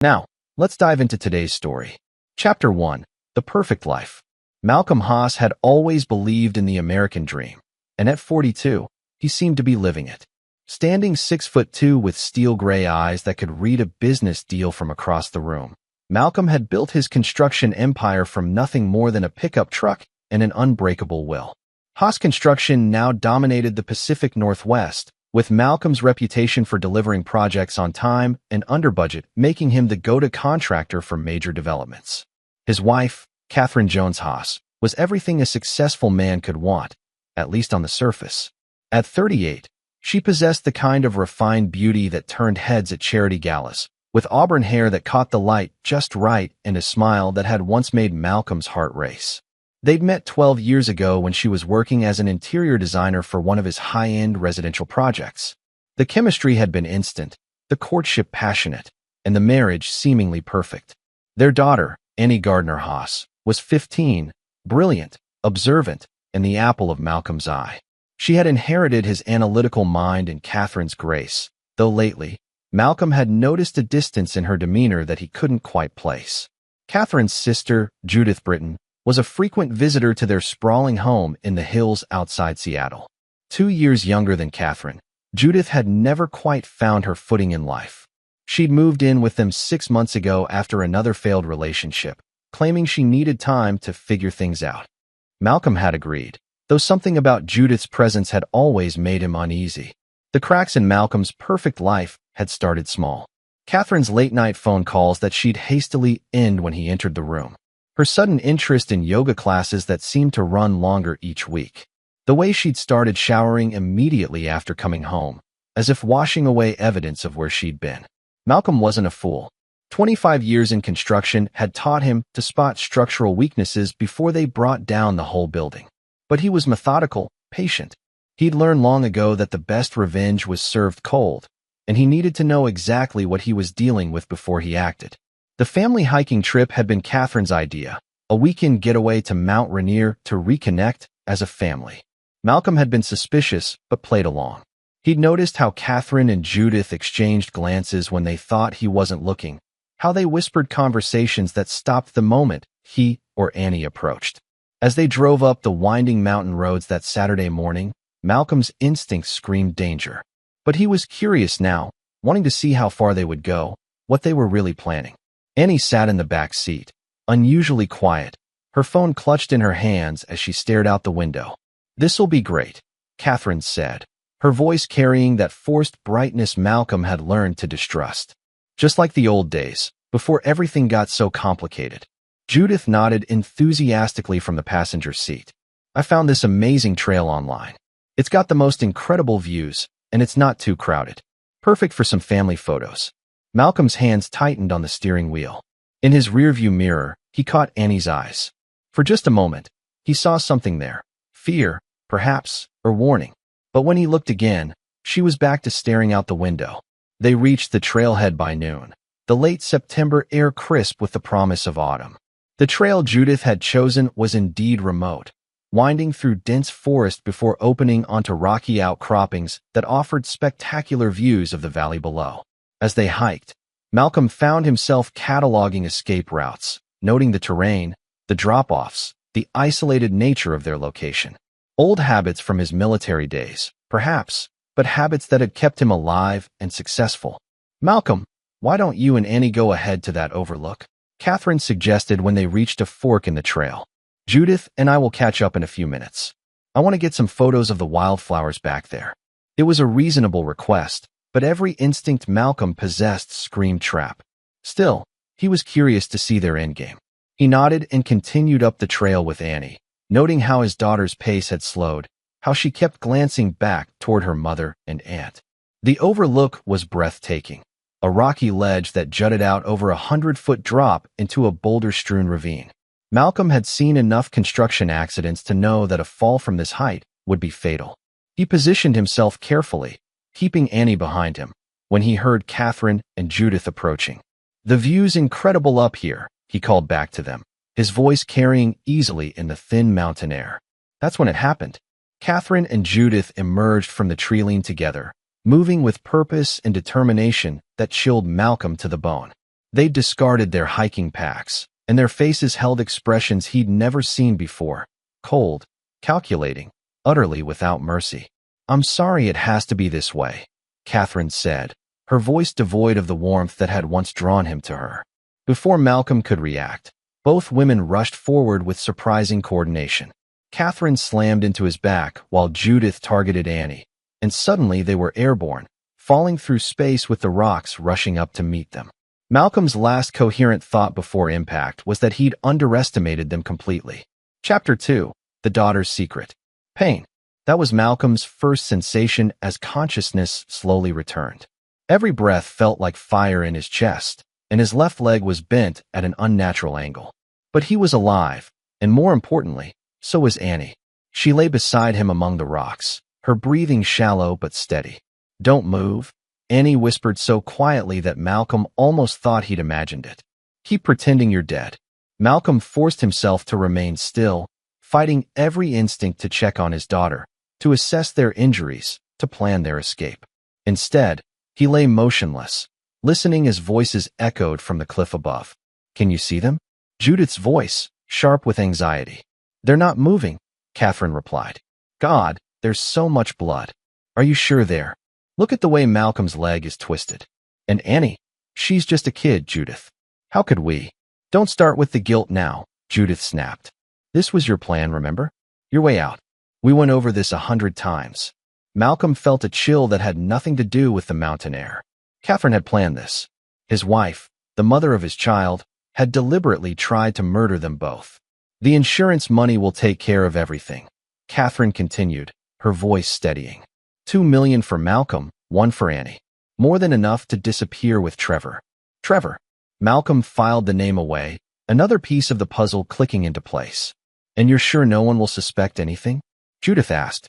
Now, let's dive into today's story. Chapter 1. The Perfect Life. Malcolm Haas had always believed in the American dream, and at 42, he seemed to be living it. Standing 6'2" with steel gray eyes that could read a business deal from across the room, Malcolm had built his construction empire from nothing more than a pickup truck and an unbreakable will. Haas Construction now dominated the Pacific Northwest, with Malcolm's reputation for delivering projects on time and under budget making him the go-to contractor for major developments. His wife, Catherine Jones Haas, was everything a successful man could want, at least on the surface. At 38, she possessed the kind of refined beauty that turned heads at charity galas, with auburn hair that caught the light just right and a smile that had once made Malcolm's heart race. They'd met 12 years ago when she was working as an interior designer for one of his high-end residential projects. The chemistry had been instant, the courtship passionate, and the marriage seemingly perfect. Their daughter, Annie Gardner Haas, was 15, brilliant, observant, and the apple of Malcolm's eye. She had inherited his analytical mind and Catherine's grace, though lately, Malcolm had noticed a distance in her demeanor that he couldn't quite place. Catherine's sister, Judith Britton, was a frequent visitor to their sprawling home in the hills outside Seattle. 2 years younger than Catherine, Judith had never quite found her footing in life. She'd moved in with them 6 months ago after another failed relationship, claiming she needed time to figure things out. Malcolm had agreed, though something about Judith's presence had always made him uneasy. The cracks in Malcolm's perfect life had started small. Catherine's late-night phone calls that she'd hastily end when he entered the room. Her sudden interest in yoga classes that seemed to run longer each week. The way she'd started showering immediately after coming home, as if washing away evidence of where she'd been. Malcolm wasn't a fool. 25 years in construction had taught him to spot structural weaknesses before they brought down the whole building. But he was methodical, patient. He'd learned long ago that the best revenge was served cold, and he needed to know exactly what he was dealing with before he acted. The family hiking trip had been Catherine's idea, a weekend getaway to Mount Rainier to reconnect as a family. Malcolm had been suspicious, but played along. He'd noticed how Catherine and Judith exchanged glances when they thought he wasn't looking, how they whispered conversations that stopped the moment he or Annie approached. As they drove up the winding mountain roads that Saturday morning, Malcolm's instincts screamed danger. But he was curious now, wanting to see how far they would go, what they were really planning. Annie sat in the back seat, unusually quiet, her phone clutched in her hands as she stared out the window. "This'll be great," Catherine said, her voice carrying that forced brightness Malcolm had learned to distrust. Just like the old days, before everything got so complicated. Judith nodded enthusiastically from the passenger seat. "I found this amazing trail online. It's got the most incredible views, and it's not too crowded. Perfect for some family photos." Malcolm's hands tightened on the steering wheel. In his rearview mirror, he caught Annie's eyes. For just a moment, he saw something there. Fear, perhaps, or warning. But when he looked again, she was back to staring out the window. They reached the trailhead by noon, the late September air crisp with the promise of autumn. The trail Judith had chosen was indeed remote, winding through dense forest before opening onto rocky outcroppings that offered spectacular views of the valley below. As they hiked, Malcolm found himself cataloging escape routes, noting the terrain, the drop-offs, the isolated nature of their location. Old habits from his military days, perhaps, but habits that had kept him alive and successful. "Malcolm, why don't you and Annie go ahead to that overlook?" Catherine suggested when they reached a fork in the trail. "Judith and I will catch up in a few minutes. I want to get some photos of the wildflowers back there." It was a reasonable request, but every instinct Malcolm possessed screamed trap. Still, he was curious to see their endgame. He nodded and continued up the trail with Annie, noting how his daughter's pace had slowed, how she kept glancing back toward her mother and aunt. The overlook was breathtaking, a rocky ledge that jutted out over a 100-foot drop into a boulder-strewn ravine. Malcolm had seen enough construction accidents to know that a fall from this height would be fatal. He positioned himself carefully, keeping Annie behind him, when he heard Catherine and Judith approaching. "The view's incredible up here," he called back to them, his voice carrying easily in the thin mountain air. That's when it happened. Catherine and Judith emerged from the tree-line together, moving with purpose and determination that chilled Malcolm to the bone. They'd discarded their hiking packs, and their faces held expressions he'd never seen before. Cold, calculating, utterly without mercy. "I'm sorry it has to be this way," Catherine said, her voice devoid of the warmth that had once drawn him to her. Before Malcolm could react, both women rushed forward with surprising coordination. Catherine slammed into his back while Judith targeted Annie, and suddenly they were airborne, falling through space with the rocks rushing up to meet them. Malcolm's last coherent thought before impact was that he'd underestimated them completely. Chapter 2. The Daughter's Secret. Pain. That was Malcolm's first sensation as consciousness slowly returned. Every breath felt like fire in his chest, and his left leg was bent at an unnatural angle. But he was alive, and more importantly, so was Annie. She lay beside him among the rocks, her breathing shallow but steady. "Don't move," Annie whispered so quietly that Malcolm almost thought he'd imagined it. "Keep pretending you're dead." Malcolm forced himself to remain still, fighting every instinct to check on his daughter, to assess their injuries, to plan their escape. Instead, he lay motionless, listening as voices echoed from the cliff above. "Can you see them?" Judith's voice, sharp with anxiety. "They're not moving," Catherine replied. "God, there's so much blood. Are you sure they're? Look at the way Malcolm's leg is twisted. And Annie, she's just a kid, Judith. How could we?" "Don't start with the guilt now," Judith snapped. "This was your plan, remember? Your way out. We went over this 100 times. Malcolm felt a chill that had nothing to do with the mountain air. Catherine had planned this. His wife, the mother of his child, had deliberately tried to murder them both. "The insurance money will take care of everything," Catherine continued, her voice steadying. $2 million for Malcolm, 1 for Annie. More than enough to disappear with Trevor. Trevor. Malcolm filed the name away, another piece of the puzzle clicking into place. "And you're sure no one will suspect anything?" Judith asked.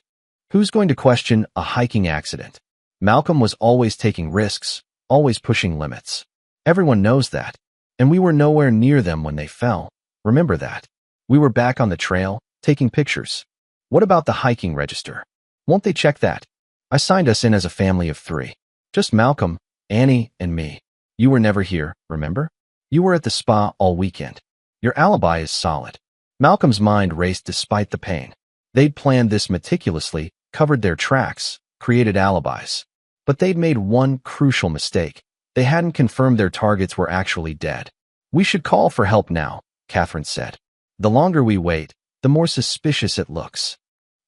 "Who's going to question a hiking accident? Malcolm was always taking risks, always pushing limits. Everyone knows that. And we were nowhere near them when they fell. Remember that. We were back on the trail, taking pictures. What about the hiking register? Won't they check that? I signed us in as a family of 3. Just Malcolm, Annie, and me. You were never here, remember? You were at the spa all weekend. Your alibi is solid." Malcolm's mind raced despite the pain. They'd planned this meticulously, covered their tracks, created alibis. But they'd made one crucial mistake. They hadn't confirmed their targets were actually dead. "We should call for help now," Catherine said. "The longer we wait, the more suspicious it looks."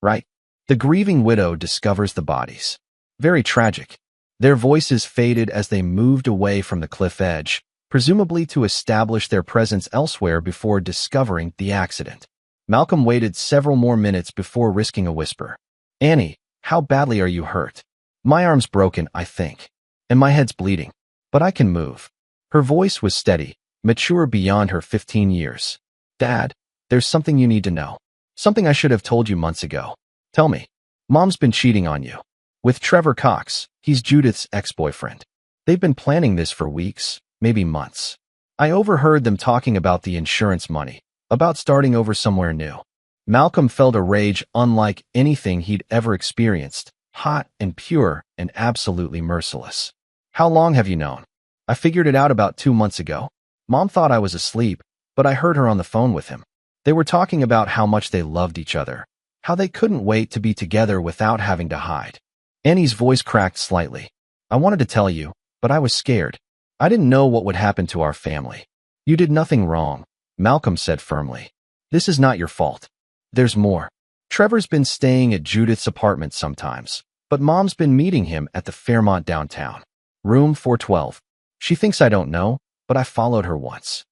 "Right." The grieving widow discovers the bodies. Very tragic. Their voices faded as they moved away from the cliff edge, presumably to establish their presence elsewhere before discovering the accident. Malcolm waited several more minutes before risking a whisper. "Annie, how badly are you hurt?" "My arm's broken, I think. And my head's bleeding. But I can move." Her voice was steady, mature beyond her 15 years. "Dad, there's something you need to know. Something I should have told you months ago." "Tell me." "Mom's been cheating on you. With Trevor Cox, he's Judith's ex-boyfriend. They've been planning this for weeks, maybe months. I overheard them talking about the insurance money, about starting over somewhere new." Malcolm felt a rage unlike anything he'd ever experienced, hot and pure and absolutely merciless. "How long have you known?" "I figured it out about 2 months ago. Mom thought I was asleep, but I heard her on the phone with him. They were talking about how much they loved each other, how they couldn't wait to be together without having to hide." Annie's voice cracked slightly. "I wanted to tell you, but I was scared. I didn't know what would happen to our family." "You did nothing wrong," Malcolm said firmly. "This is not your fault. There's more. Trevor's been staying at Judith's apartment sometimes, but Mom's been meeting him at the Fairmont downtown. Room 412. She thinks I don't know, but I followed her once."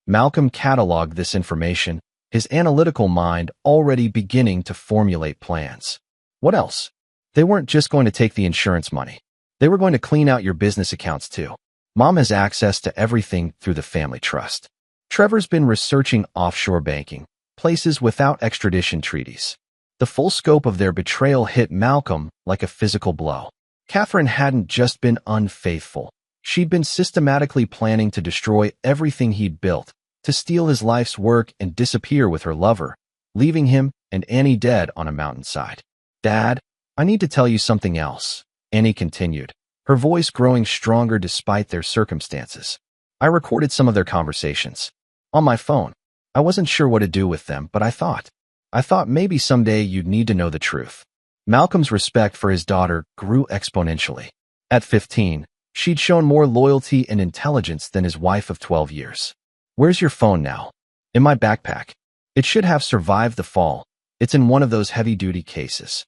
Malcolm cataloged this information, his analytical mind already beginning to formulate plans. "What else?" "They weren't just going to take the insurance money. They were going to clean out your business accounts too. Mom has access to everything through the family trust. Trevor's been researching offshore banking, places without extradition treaties." The full scope of their betrayal hit Malcolm like a physical blow. Catherine hadn't just been unfaithful. She'd been systematically planning to destroy everything he'd built, to steal his life's work and disappear with her lover, leaving him and Annie dead on a mountainside. "Dad, I need to tell you something else," Annie continued, her voice growing stronger despite their circumstances. I recorded some of their conversations. On my phone. I wasn't sure what to do with them, but I thought maybe someday you'd need to know the truth. Malcolm's respect for his daughter grew exponentially. At 15, she'd shown more loyalty and intelligence than his wife of 12 years. Where's your phone now? In my backpack. It should have survived the fall. It's in one of those heavy-duty cases.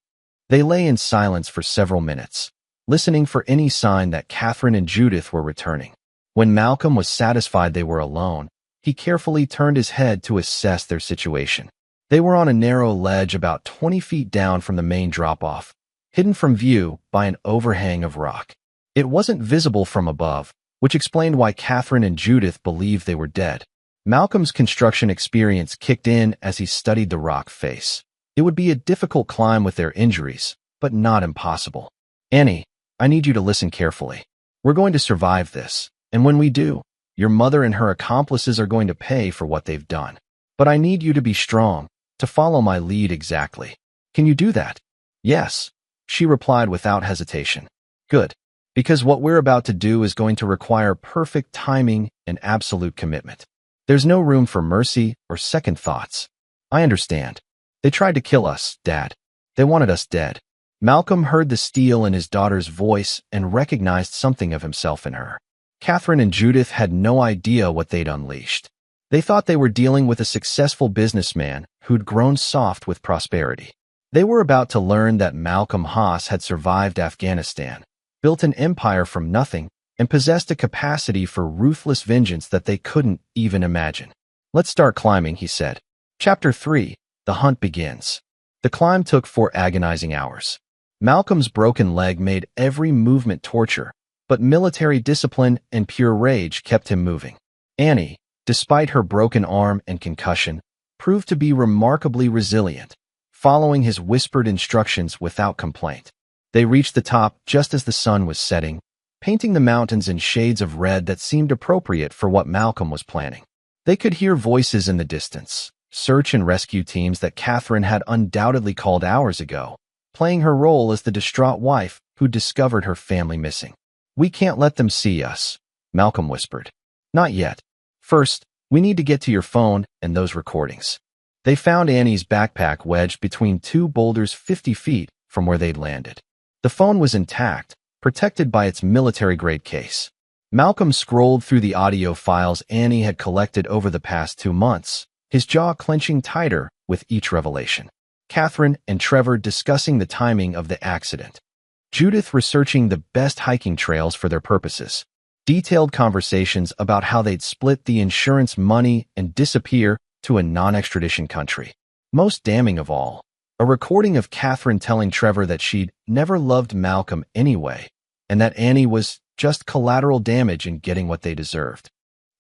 They lay in silence for several minutes, listening for any sign that Catherine and Judith were returning. When Malcolm was satisfied they were alone, he carefully turned his head to assess their situation. They were on a narrow ledge about 20 feet down from the main drop-off, hidden from view by an overhang of rock. It wasn't visible from above, which explained why Catherine and Judith believed they were dead. Malcolm's construction experience kicked in as he studied the rock face. It would be a difficult climb with their injuries, but not impossible. Annie, I need you to listen carefully. We're going to survive this, and when we do, your mother and her accomplices are going to pay for what they've done. But I need you to be strong, to follow my lead exactly. Can you do that? Yes, she replied without hesitation. Good, because what we're about to do is going to require perfect timing and absolute commitment. There's no room for mercy or second thoughts. I understand. They tried to kill us, Dad. They wanted us dead. Malcolm heard the steel in his daughter's voice and recognized something of himself in her. Catherine and Judith had no idea what they'd unleashed. They thought they were dealing with a successful businessman who'd grown soft with prosperity. They were about to learn that Malcolm Haas had survived Afghanistan, built an empire from nothing, and possessed a capacity for ruthless vengeance that they couldn't even imagine. Let's start climbing, he said. Chapter 3. The hunt begins. The climb took 4 agonizing hours. Malcolm's broken leg made every movement torture, but military discipline and pure rage kept him moving. Annie, despite her broken arm and concussion, proved to be remarkably resilient, following his whispered instructions without complaint. They reached the top just as the sun was setting, painting the mountains in shades of red that seemed appropriate for what Malcolm was planning. They could hear voices in the distance, search and rescue teams that Catherine had undoubtedly called hours ago, playing her role as the distraught wife who discovered her family missing. We can't let them see us, Malcolm whispered. Not yet. First, we need to get to your phone and those recordings. They found Annie's backpack wedged between 2 boulders 50 feet from where they'd landed. The phone was intact, protected by its military-grade case. Malcolm scrolled through the audio files Annie had collected over the past 2 months, his jaw clenching tighter with each revelation. Catherine and Trevor discussing the timing of the accident. Judith researching the best hiking trails for their purposes. Detailed conversations about how they'd split the insurance money and disappear to a non-extradition country. Most damning of all, a recording of Catherine telling Trevor that she'd never loved Malcolm anyway, and that Annie was just collateral damage in getting what they deserved.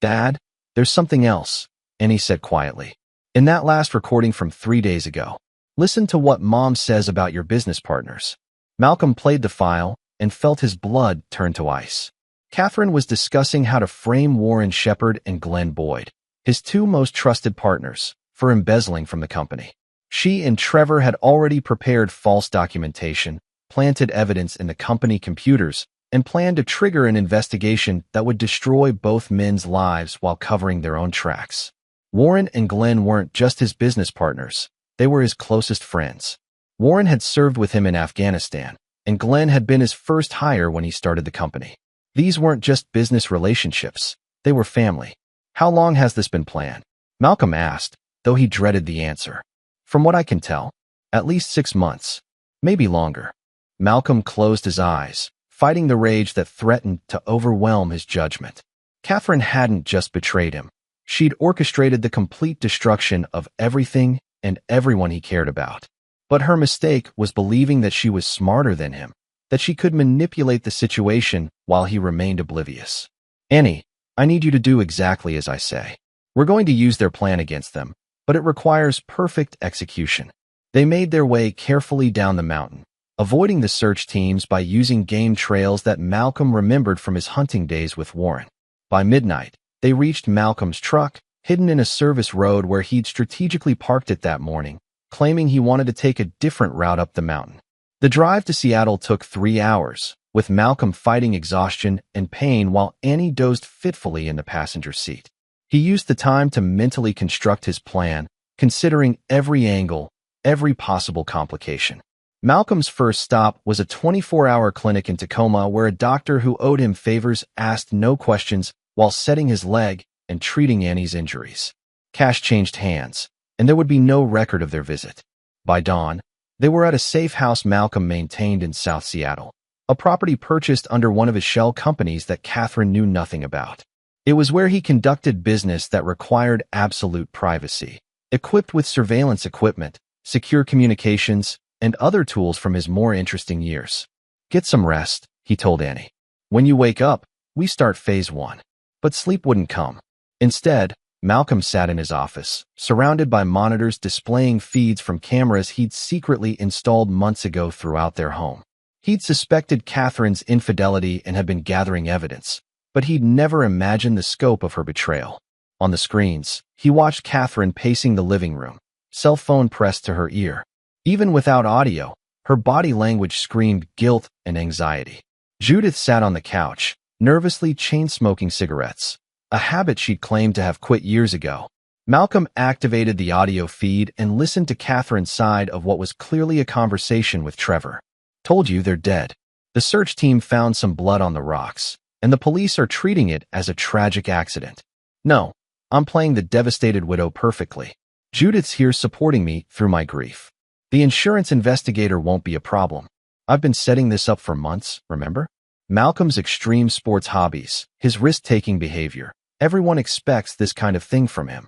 Dad, there's something else, Annie said quietly. In that last recording from 3 days ago, listen to what Mom says about your business partners. Malcolm played the file and felt his blood turn to ice. Catherine was discussing how to frame Warren Shepard and Glenn Boyd, his 2 most trusted partners, for embezzling from the company. She and Trevor had already prepared false documentation, planted evidence in the company computers, and planned to trigger an investigation that would destroy both men's lives while covering their own tracks. Warren and Glenn weren't just his business partners, they were his closest friends. Warren had served with him in Afghanistan, and Glenn had been his first hire when he started the company. These weren't just business relationships, they were family. How long has this been planned? Malcolm asked, though he dreaded the answer. From what I can tell, at least 6 months, maybe longer. Malcolm closed his eyes, fighting the rage that threatened to overwhelm his judgment. Catherine hadn't just betrayed him. She'd orchestrated the complete destruction of everything and everyone he cared about. But her mistake was believing that she was smarter than him, that she could manipulate the situation while he remained oblivious. Annie, I need you to do exactly as I say. We're going to use their plan against them, but it requires perfect execution. They made their way carefully down the mountain, avoiding the search teams by using game trails that Malcolm remembered from his hunting days with Warren. By midnight, they reached Malcolm's truck, hidden in a service road where he'd strategically parked it that morning, claiming he wanted to take a different route up the mountain. The drive to Seattle took 3 hours, with Malcolm fighting exhaustion and pain while Annie dozed fitfully in the passenger seat. He used the time to mentally construct his plan, considering every angle, every possible complication. Malcolm's first stop was a 24-hour clinic in Tacoma where a doctor who owed him favors asked no questions while setting his leg and treating Annie's injuries. Cash changed hands, and there would be no record of their visit. By dawn, they were at a safe house Malcolm maintained in South Seattle, a property purchased under one of his shell companies that Catherine knew nothing about. It was where he conducted business that required absolute privacy, equipped with surveillance equipment, secure communications, and other tools from his more interesting years. "Get some rest," he told Annie. "When you wake up, we start phase 1. But sleep wouldn't come. Instead, Malcolm sat in his office, surrounded by monitors displaying feeds from cameras he'd secretly installed months ago throughout their home. He'd suspected Catherine's infidelity and had been gathering evidence, but he'd never imagined the scope of her betrayal. On the screens, he watched Catherine pacing the living room, cell phone pressed to her ear. Even without audio, her body language screamed guilt and anxiety. Judith sat on the couch, nervously chain-smoking cigarettes, a habit she'd claimed to have quit years ago. Malcolm activated the audio feed and listened to Catherine's side of what was clearly a conversation with Trevor. "Told you they're dead. The search team found some blood on the rocks, and the police are treating it as a tragic accident. No, I'm playing the devastated widow perfectly. Judith's here supporting me through my grief. The insurance investigator won't be a problem. I've been setting this up for months, remember?" Malcolm's extreme sports hobbies, his risk-taking behavior, everyone expects this kind of thing from him.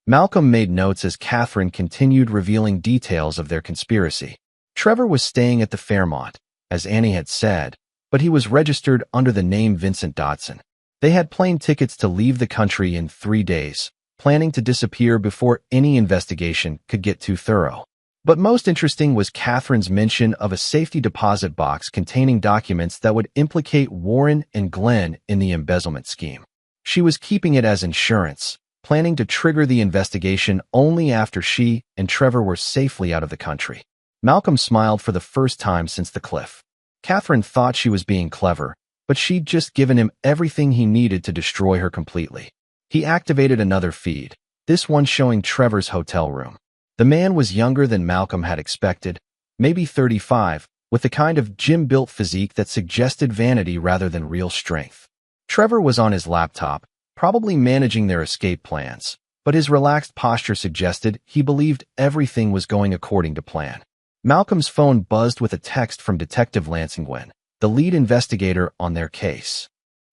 Malcolm made notes as Catherine continued revealing details of their conspiracy. Trevor was staying at the Fairmont, as Annie had said, but he was registered under the name Vincent Dodson. They had plane tickets to leave the country in 3 days, planning to disappear before any investigation could get too thorough. But most interesting was Catherine's mention of a safety deposit box containing documents that would implicate Warren and Glenn in the embezzlement scheme. She was keeping it as insurance, planning to trigger the investigation only after she and Trevor were safely out of the country. Malcolm smiled for the first time since the cliff. Catherine thought she was being clever, but she'd just given him everything he needed to destroy her completely. He activated another feed, this one showing Trevor's hotel room. The man was younger than Malcolm had expected, maybe 35, with the kind of gym-built physique that suggested vanity rather than real strength. Trevor was on his laptop, probably managing their escape plans, but his relaxed posture suggested he believed everything was going according to plan. Malcolm's phone buzzed with a text from Detective Lance Nguyen, the lead investigator on their case.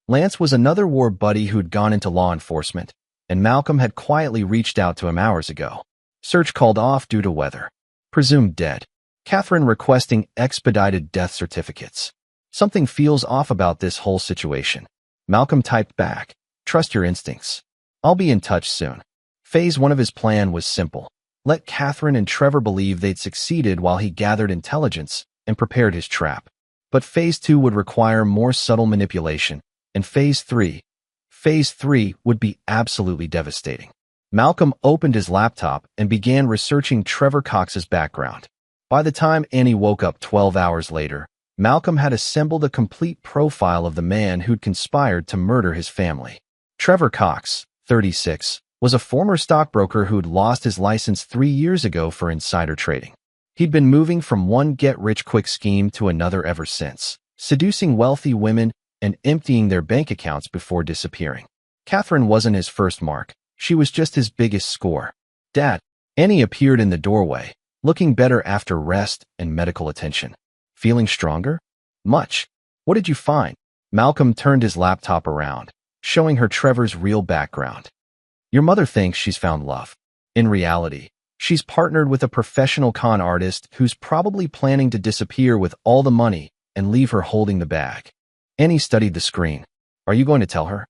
Lance was another war buddy who'd gone into law enforcement, and Malcolm had quietly reached out to him hours ago. Search called off due to weather. Presumed dead. Catherine requesting expedited death certificates. Something feels off about this whole situation. Malcolm typed back, "Trust your instincts. I'll be in touch soon." Phase 1 of his plan was simple. Let Catherine and Trevor believe they'd succeeded while he gathered intelligence and prepared his trap. But Phase 2 would require more subtle manipulation, and Phase 3 would be absolutely devastating. Malcolm opened his laptop and began researching Trevor Cox's background. By the time Annie woke up 12 hours later, Malcolm had assembled a complete profile of the man who'd conspired to murder his family. Trevor Cox, 36, was a former stockbroker who'd lost his license 3 years ago for insider trading. He'd been moving from one get-rich-quick scheme to another ever since, seducing wealthy women and emptying their bank accounts before disappearing. Catherine wasn't his first mark. She was just his biggest score. "Dad." Annie appeared in the doorway, looking better after rest and medical attention. "Feeling stronger?" "Much." "What did you find?" Malcolm turned his laptop around, showing her Trevor's real background. "Your mother thinks she's found love. In reality, she's partnered with a professional con artist who's probably planning to disappear with all the money and leave her holding the bag." Annie studied the screen. "Are you going to tell her?"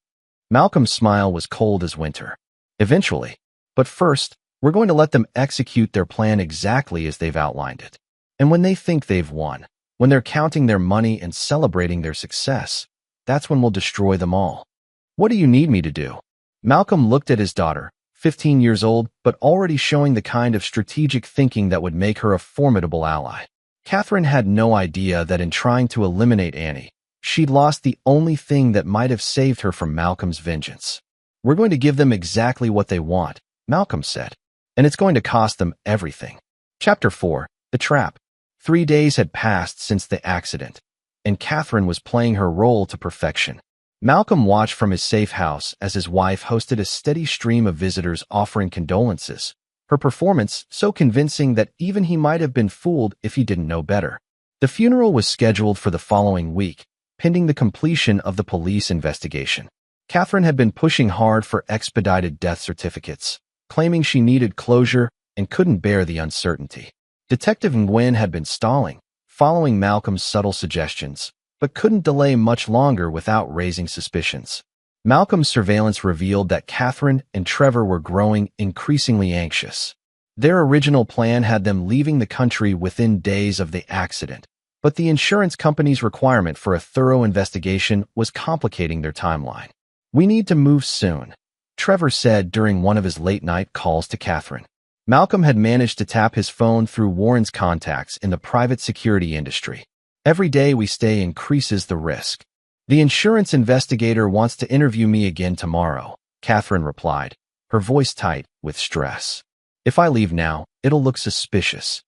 Malcolm's smile was cold as winter. "Eventually. But first, we're going to let them execute their plan exactly as they've outlined it. And when they think they've won, when they're counting their money and celebrating their success, that's when we'll destroy them all." "What do you need me to do?" Malcolm looked at his daughter, 15 years old, but already showing the kind of strategic thinking that would make her a formidable ally. Catherine had no idea that in trying to eliminate Annie, She'd lost the only thing that might have saved her from Malcolm's vengeance. "We're going to give them exactly what they want," Malcolm said. "And it's going to cost them everything." Chapter 4. The Trap. 3 days had passed since the accident, and Catherine was playing her role to perfection. Malcolm watched from his safe house as his wife hosted a steady stream of visitors offering condolences, her performance so convincing that even he might have been fooled if he didn't know better. The funeral was scheduled for the following week, pending the completion of the police investigation. Catherine had been pushing hard for expedited death certificates, claiming she needed closure and couldn't bear the uncertainty. Detective Nguyen had been stalling, following Malcolm's subtle suggestions, but couldn't delay much longer without raising suspicions. Malcolm's surveillance revealed that Catherine and Trevor were growing increasingly anxious. Their original plan had them leaving the country within days of the accident, but the insurance company's requirement for a thorough investigation was complicating their timeline. "We need to move soon," Trevor said during one of his late-night calls to Catherine. Malcolm had managed to tap his phone through Warren's contacts in the private security industry. "Every day we stay increases the risk. The insurance investigator wants to interview me again tomorrow," Catherine replied, her voice tight with stress. "If I leave now, it'll look suspicious.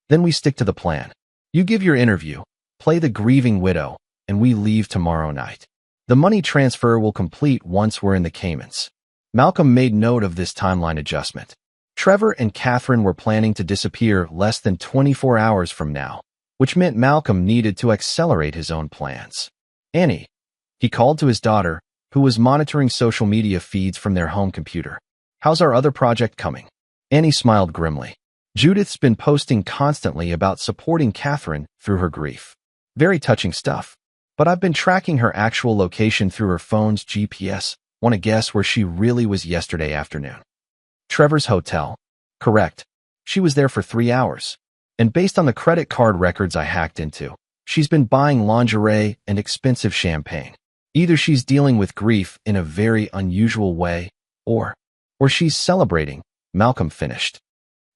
Then we stick to the plan. You give your interview, play the grieving widow, and we leave tomorrow night. The money transfer will complete once we're in the Caymans." Malcolm made note of this timeline adjustment. Trevor and Catherine were planning to disappear less than 24 hours from now, which meant Malcolm needed to accelerate his own plans. "Annie," he called to his daughter, who was monitoring social media feeds from their home computer. "How's our other project coming?" Annie smiled grimly. "Judith's been posting constantly about supporting Catherine through her grief. Very touching stuff. But I've been tracking her actual location through her phone's GPS. Want to guess where she really was yesterday afternoon?" "Trevor's hotel." "Correct. She was there for 3 hours. And based on the credit card records I hacked into, she's been buying lingerie and expensive champagne. Either she's dealing with grief in a very unusual way, or she's celebrating," Malcolm finished.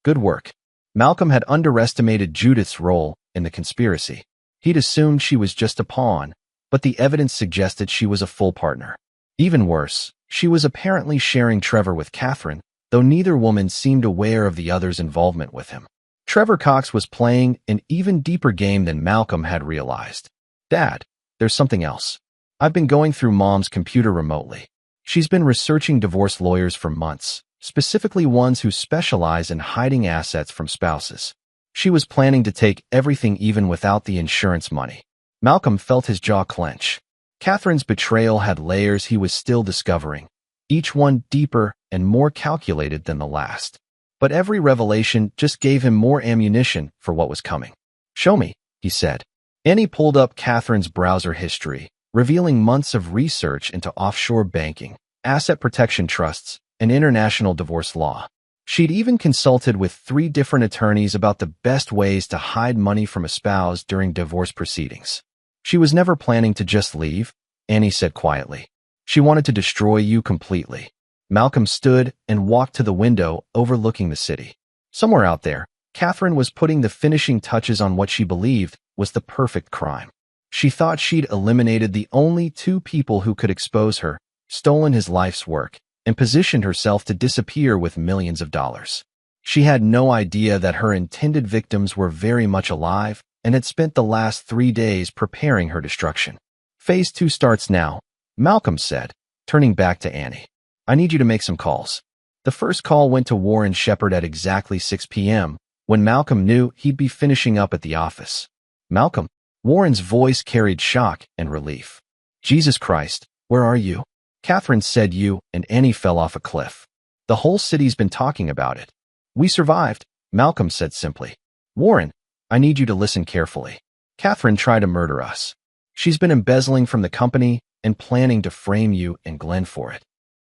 Good work. Malcolm had underestimated Judith's role in the conspiracy. He'd assumed she was just a pawn, but the evidence suggested she was a full partner. Even worse, she was apparently sharing Trevor with Catherine, though neither woman seemed aware of the other's involvement with him. Trevor Cox was playing an even deeper game than Malcolm had realized. "Dad, there's something else. I've been going through Mom's computer remotely. She's been researching divorce lawyers for months, specifically ones who specialize in hiding assets from spouses. She was planning to take everything even without the insurance money." Malcolm felt his jaw clench. Catherine's betrayal had layers he was still discovering, each one deeper and more calculated than the last. But every revelation just gave him more ammunition for what was coming. "Show me," he said. Annie pulled up Catherine's browser history, revealing months of research into offshore banking, asset protection trusts, and international divorce law. She'd even consulted with 3 different attorneys about the best ways to hide money from a spouse during divorce proceedings. "She was never planning to just leave," Annie said quietly. "She wanted to destroy you completely." Malcolm stood and walked to the window overlooking the city. Somewhere out there, Catherine was putting the finishing touches on what she believed was the perfect crime. She thought she'd eliminated the only 2 people who could expose her, stolen his life's work, and positioned herself to disappear with millions of dollars. She had no idea that her intended victims were very much alive and had spent the last 3 days preparing her destruction. "Phase 2 starts now," Malcolm said, turning back to Annie. "I need you to make some calls." The first call went to Warren Shepard at exactly 6 p.m., when Malcolm knew he'd be finishing up at the office. "Malcolm?" Warren's voice carried shock and relief. "Jesus Christ, where are you?" Catherine said you and Annie fell off a cliff. "The whole city's been talking about it." "We survived," Malcolm said simply. "Warren, I need you to listen carefully. Catherine tried to murder us. She's been embezzling from the company and planning to frame you and Glenn for it."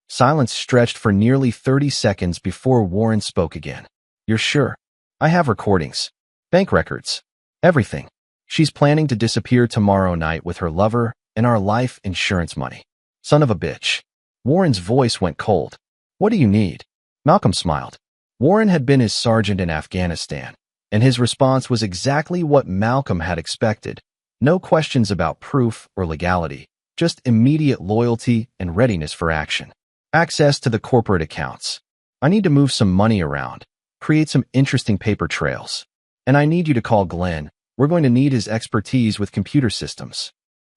Silence stretched for nearly 30 seconds before Warren spoke again. "You're sure?" "I have recordings. Bank records. Everything. She's planning to disappear tomorrow night with her lover and our life insurance money." "Son of a bitch." Warren's voice went cold. "What do you need?" Malcolm smiled. Warren had been his sergeant in Afghanistan, and his response was exactly what Malcolm had expected. No questions about proof or legality, just immediate loyalty and readiness for action. Access to the corporate accounts. I need to move some money around, create some interesting paper trails. And I need you to call Glenn. We're going to need his expertise with computer systems.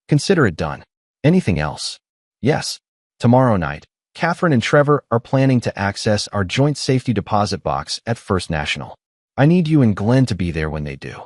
Consider it done. Anything else? Yes. Tomorrow night, Catherine and Trevor are planning to access our joint safety deposit box at First National. I need you and Glenn to be there when they do.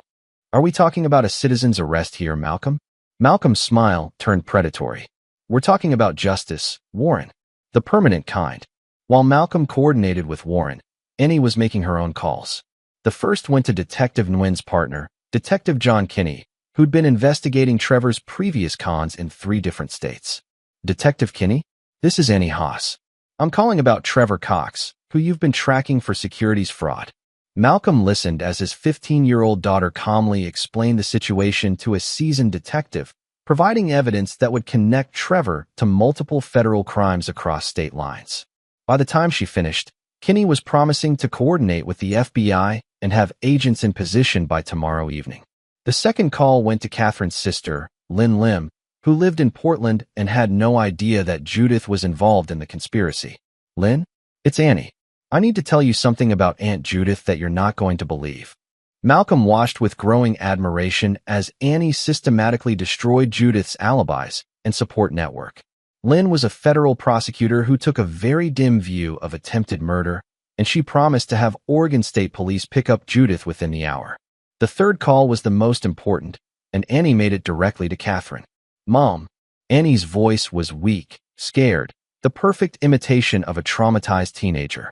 Are we talking about a citizen's arrest here, Malcolm? Malcolm's smile turned predatory. We're talking about justice, Warren. The permanent kind. While Malcolm coordinated with Warren, Annie was making her own calls. The first went to Detective Nguyen's partner, Detective John Kinney, who'd been investigating Trevor's previous cons in 3 different states. Detective Kinney? This is Annie Haas. I'm calling about Trevor Cox, who you've been tracking for securities fraud. Malcolm listened as his 15-year-old daughter calmly explained the situation to a seasoned detective, providing evidence that would connect Trevor to multiple federal crimes across state lines. By the time she finished, Kinney was promising to coordinate with the FBI and have agents in position by tomorrow evening. The second call went to Catherine's sister, Lynn Lim, who lived in Portland and had no idea that Judith was involved in the conspiracy. Lynn? It's Annie. I need to tell you something about Aunt Judith that you're not going to believe. Malcolm watched with growing admiration as Annie systematically destroyed Judith's alibis and support network. Lynn was a federal prosecutor who took a very dim view of attempted murder, and she promised to have Oregon State Police pick up Judith within the hour. The third call was the most important, and Annie made it directly to Catherine. Mom. Annie's voice was weak, scared, the perfect imitation of a traumatized teenager.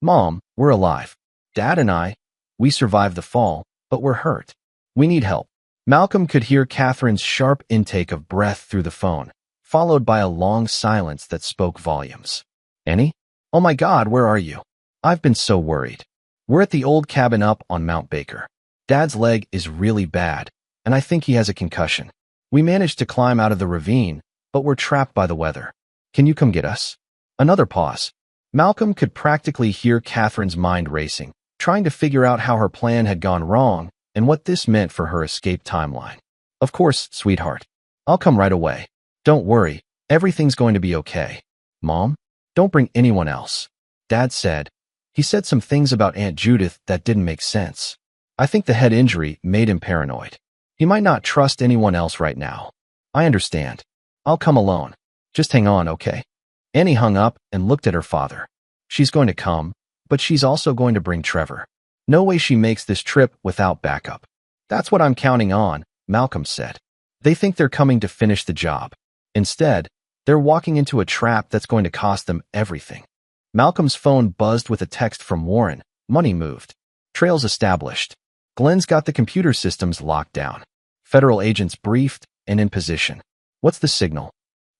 Mom, we're alive. Dad and we survived the fall, but we're hurt. We need help. Malcolm could hear Catherine's sharp intake of breath through the phone, followed by a long silence that spoke volumes. Annie? Oh my God, where are you? I've been so worried. We're at the old cabin up on Mount Baker. Dad's leg is really bad, and I think he has a concussion. We managed to climb out of the ravine, but we're trapped by the weather. Can you come get us? Another pause. Malcolm could practically hear Catherine's mind racing, trying to figure out how her plan had gone wrong and what this meant for her escape timeline. Of course, sweetheart. I'll come right away. Don't worry, everything's going to be okay. Mom, don't bring anyone else. Dad said. He said some things about Aunt Judith that didn't make sense. I think the head injury made him paranoid. He might not trust anyone else right now. I understand. I'll come alone. Just hang on, okay? Annie hung up and looked at her father. She's going to come, but she's also going to bring Trevor. No way she makes this trip without backup. That's what I'm counting on, Malcolm said. They think they're coming to finish the job. Instead, they're walking into a trap that's going to cost them everything. Malcolm's phone buzzed with a text from Warren. Money moved. Trails established. Glenn's got the computer systems locked down. Federal agents briefed and in position. What's the signal?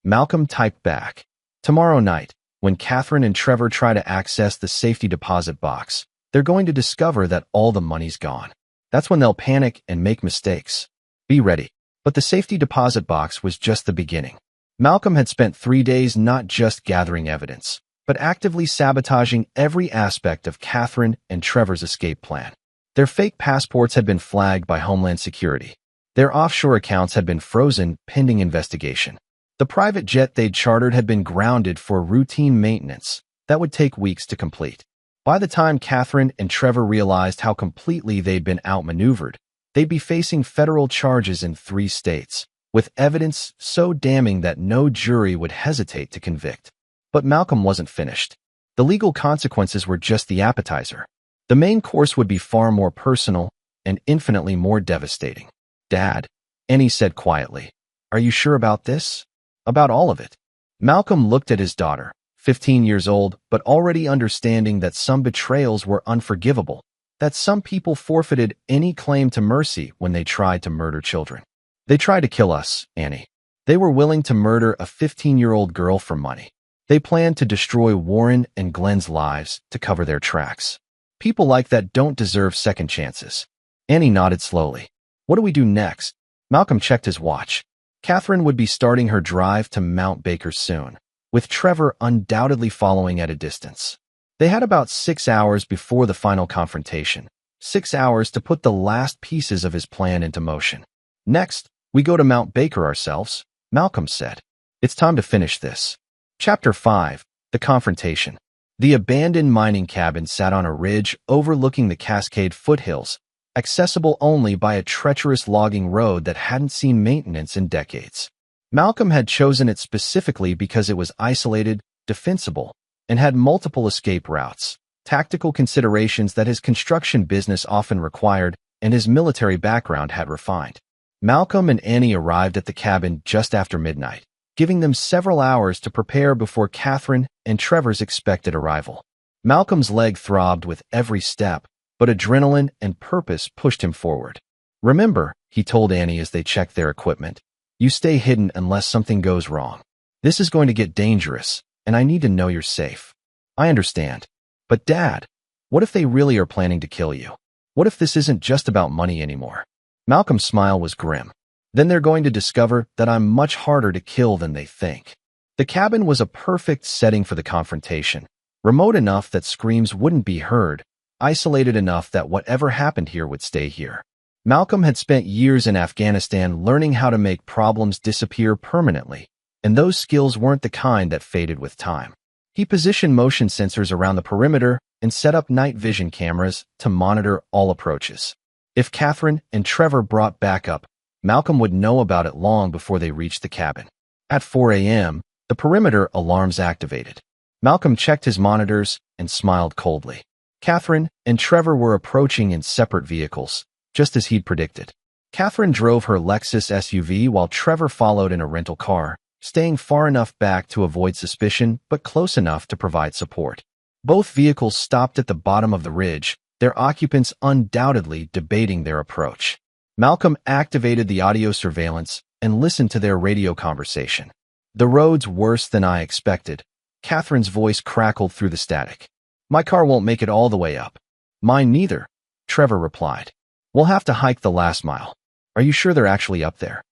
Malcolm typed back. Tomorrow night, when Catherine and Trevor try to access the safety deposit box, they're going to discover that all the money's gone. That's when they'll panic and make mistakes. Be ready. But the safety deposit box was just the beginning. Malcolm had spent 3 days not just gathering evidence, but actively sabotaging every aspect of Catherine and Trevor's escape plan. Their fake passports had been flagged by Homeland Security. Their offshore accounts had been frozen pending investigation. The private jet they'd chartered had been grounded for routine maintenance that would take weeks to complete. By the time Catherine and Trevor realized how completely they'd been outmaneuvered, they'd be facing federal charges in 3 states, with evidence so damning that no jury would hesitate to convict. But Malcolm wasn't finished. The legal consequences were just the appetizer. The main course would be far more personal and infinitely more devastating. Dad, Annie said quietly, are you sure about this? About all of it? Malcolm looked at his daughter, 15 years old, but already understanding that some betrayals were unforgivable, that some people forfeited any claim to mercy when they tried to murder children. They tried to kill us, Annie. They were willing to murder a 15-year-old girl for money. They planned to destroy Warren and Glenn's lives to cover their tracks. People like that don't deserve second chances. Annie nodded slowly. What do we do next? Malcolm checked his watch. Catherine would be starting her drive to Mount Baker soon, with Trevor undoubtedly following at a distance. They had about 6 hours before the final confrontation, 6 hours to put the last pieces of his plan into motion. Next We go to Mount Baker ourselves, Malcolm said. It's time to finish this. Chapter 5. The Confrontation. The abandoned mining cabin sat on a ridge overlooking the Cascade foothills, accessible only by a treacherous logging road that hadn't seen maintenance in decades. Malcolm had chosen it specifically because it was isolated, defensible, and had multiple escape routes, tactical considerations that his construction business often required and his military background had refined. Malcolm and Annie arrived at the cabin just after midnight, giving them several hours to prepare before Catherine and Trevor's expected arrival. Malcolm's leg throbbed with every step, but adrenaline and purpose pushed him forward. Remember, he told Annie as they checked their equipment, you stay hidden unless something goes wrong. This is going to get dangerous, and I need to know you're safe. I understand. But Dad, what if they really are planning to kill you? What if this isn't just about money anymore? Malcolm's smile was grim. Then they're going to discover that I'm much harder to kill than they think. The cabin was a perfect setting for the confrontation, remote enough that screams wouldn't be heard, isolated enough that whatever happened here would stay here. Malcolm had spent years in Afghanistan learning how to make problems disappear permanently, and those skills weren't the kind that faded with time. He positioned motion sensors around the perimeter and set up night vision cameras to monitor all approaches. If Catherine and Trevor brought backup, Malcolm would know about it long before they reached the cabin. At 4 a.m., the perimeter alarms activated. Malcolm checked his monitors and smiled coldly. Catherine and Trevor were approaching in separate vehicles, just as he'd predicted. Catherine drove her Lexus SUV while Trevor followed in a rental car, staying far enough back to avoid suspicion but close enough to provide support. Both vehicles stopped at the bottom of the ridge, their occupants undoubtedly debating their approach. Malcolm activated the audio surveillance and listened to their radio conversation. The road's worse than I expected. Catherine's voice crackled through the static. My car won't make it all the way up. Mine neither, Trevor replied. We'll have to hike the last mile. Are you sure they're actually up there?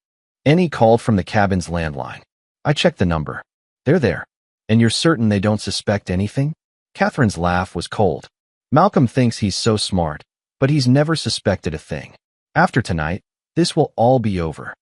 Annie called from the cabin's landline. I checked the number. They're there. And you're certain they don't suspect anything? Catherine's laugh was cold. Malcolm thinks he's so smart, but he's never suspected a thing. After tonight, this will all be over.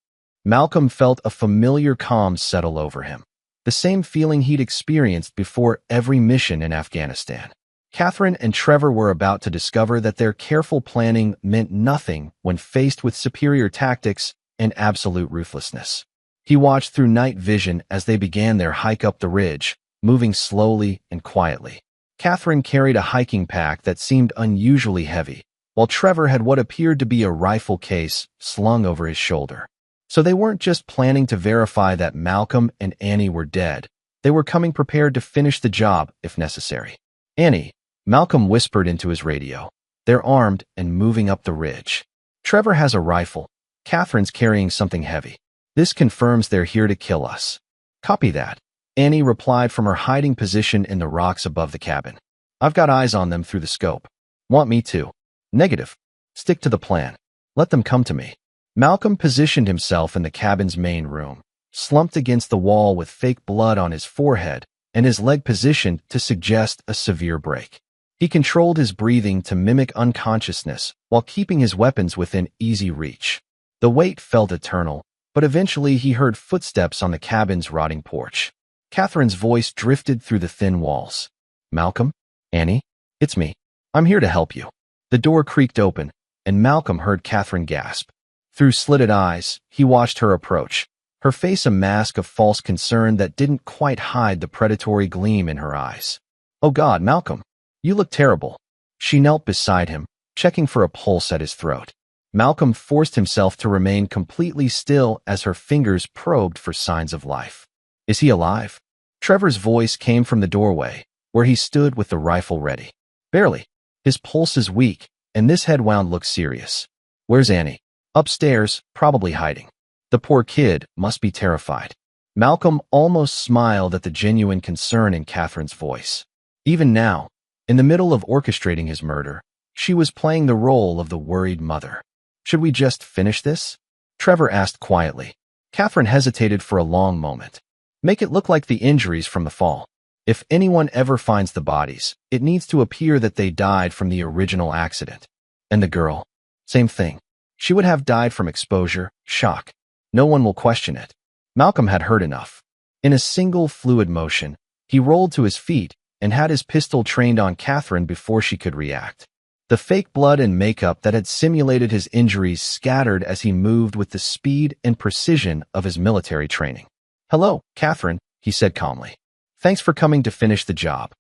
Malcolm felt a familiar calm settle over him, the same feeling he'd experienced before every mission in Afghanistan. Catherine and Trevor were about to discover that their careful planning meant nothing when faced with superior tactics and absolute ruthlessness. He watched through night vision as they began their hike up the ridge, moving slowly and quietly. Catherine carried a hiking pack that seemed unusually heavy, while Trevor had what appeared to be a rifle case slung over his shoulder. So they weren't just planning to verify that Malcolm and Annie were dead. They were coming prepared to finish the job if necessary. Annie, Malcolm whispered into his radio. They're armed and moving up the ridge. Trevor has a rifle. Catherine's carrying something heavy. This confirms they're here to kill us. Copy that. Annie replied from her hiding position in the rocks above the cabin. I've got eyes on them through the scope. Want me to? Negative. Stick to the plan. Let them come to me. Malcolm positioned himself in the cabin's main room, slumped against the wall with fake blood on his forehead and his leg positioned to suggest a severe break. He controlled his breathing to mimic unconsciousness while keeping his weapons within easy reach. The wait felt eternal, but eventually he heard footsteps on the cabin's rotting porch. Catherine's voice drifted through the thin walls. Malcolm? Annie? It's me. I'm here to help you. The door creaked open, and Malcolm heard Catherine gasp. Through slitted eyes, he watched her approach, her face a mask of false concern that didn't quite hide the predatory gleam in her eyes. Oh God, Malcolm. You look terrible. She knelt beside him, checking for a pulse at his throat. Malcolm forced himself to remain completely still as her fingers probed for signs of life. Is he alive? Trevor's voice came from the doorway, where he stood with the rifle ready. Barely. His pulse is weak, and this head wound looks serious. Where's Annie? Upstairs, probably hiding. The poor kid must be terrified. Malcolm almost smiled at the genuine concern in Catherine's voice. Even now, in the middle of orchestrating his murder, she was playing the role of the worried mother. Should we just finish this? Trevor asked quietly. Catherine hesitated for a long moment. Make it look like the injuries from the fall. If anyone ever finds the bodies, it needs to appear that they died from the original accident. And the girl? Same thing. She would have died from exposure, shock. No one will question it. Malcolm had heard enough. In a single fluid motion, he rolled to his feet and had his pistol trained on Catherine before she could react. The fake blood and makeup that had simulated his injuries scattered as he moved with the speed and precision of his military training. "Hello, Catherine," he said calmly. "Thanks for coming to finish the job."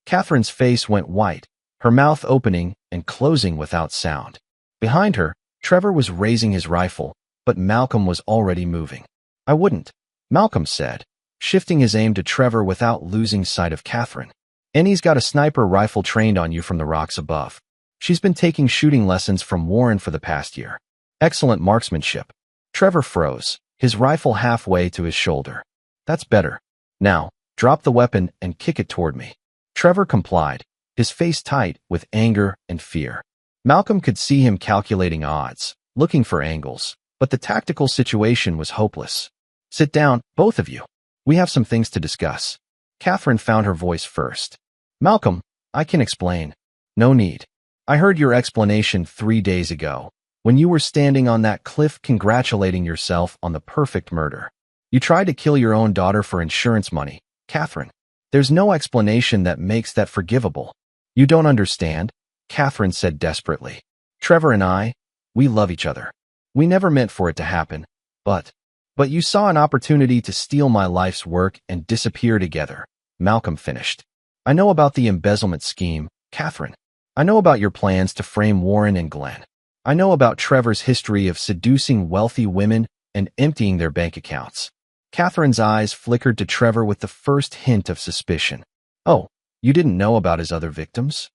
Catherine's face went white, her mouth opening and closing without sound. Behind her, Trevor was raising his rifle, but Malcolm was already moving. "I wouldn't," Malcolm said, shifting his aim to Trevor without losing sight of Catherine. "Annie's got a sniper rifle trained on you from the rocks above. She's been taking shooting lessons from Warren for the past year. Excellent marksmanship." Trevor froze, his rifle halfway to his shoulder. "That's better. Now, drop the weapon and kick it toward me." Trevor complied, his face tight with anger and fear. Malcolm could see him calculating odds, looking for angles, but the tactical situation was hopeless. "Sit down, both of you. We have some things to discuss." Catherine found her voice first. "Malcolm, I can explain." "No need. I heard your explanation 3 days ago, when you were standing on that cliff congratulating yourself on the perfect murder. You tried to kill your own daughter for insurance money, Catherine. There's no explanation that makes that forgivable." "You don't understand," Catherine said desperately. "Trevor and I, we love each other. We never meant for it to happen, but you saw an opportunity to steal my life's work and disappear together," Malcolm finished. "I know about the embezzlement scheme, Catherine. I know about your plans to frame Warren and Glenn. I know about Trevor's history of seducing wealthy women and emptying their bank accounts." Catherine's eyes flickered to Trevor with the first hint of suspicion. "Oh, you didn't know about his other victims?"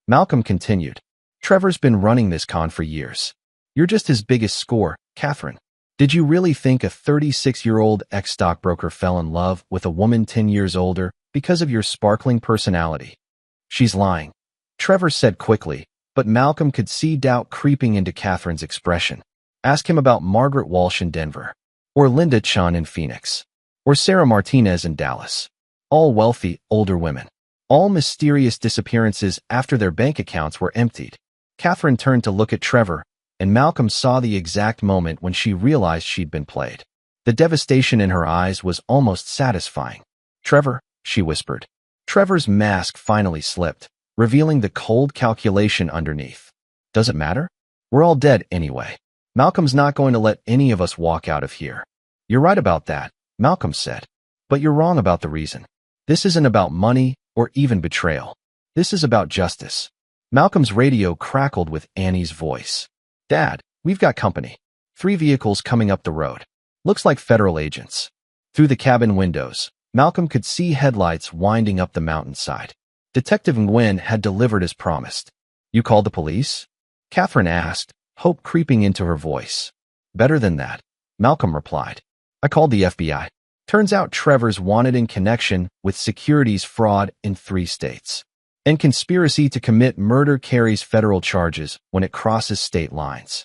Malcolm continued. "Trevor's been running this con for years. You're just his biggest score, Catherine. Did you really think a 36-year-old ex-stockbroker fell in love with a woman 10 years older because of your sparkling personality?" "She's lying," Trevor said quickly, but Malcolm could see doubt creeping into Catherine's expression. "Ask him about Margaret Walsh in Denver, or Linda Chan in Phoenix, or Sarah Martinez in Dallas. All wealthy, older women. All mysterious disappearances after their bank accounts were emptied." Catherine turned to look at Trevor, and Malcolm saw the exact moment when she realized she'd been played. The devastation in her eyes was almost satisfying. "Trevor," she whispered. Trevor's mask finally slipped, revealing the cold calculation underneath. "Does it matter? We're all dead anyway. Malcolm's not going to let any of us walk out of here." "You're right about that," Malcolm said. "But you're wrong about the reason. This isn't about money or even betrayal. This is about justice." Malcolm's radio crackled with Annie's voice. "Dad, we've got company. 3 vehicles coming up the road. Looks like federal agents." Through the cabin windows, Malcolm could see headlights winding up the mountainside. Detective Nguyen had delivered as promised. "You called the police?" Catherine asked, hope creeping into her voice. "Better than that," Malcolm replied. "I called the FBI. Turns out Trevor's wanted in connection with securities fraud in 3 states. And conspiracy to commit murder carries federal charges when it crosses state lines."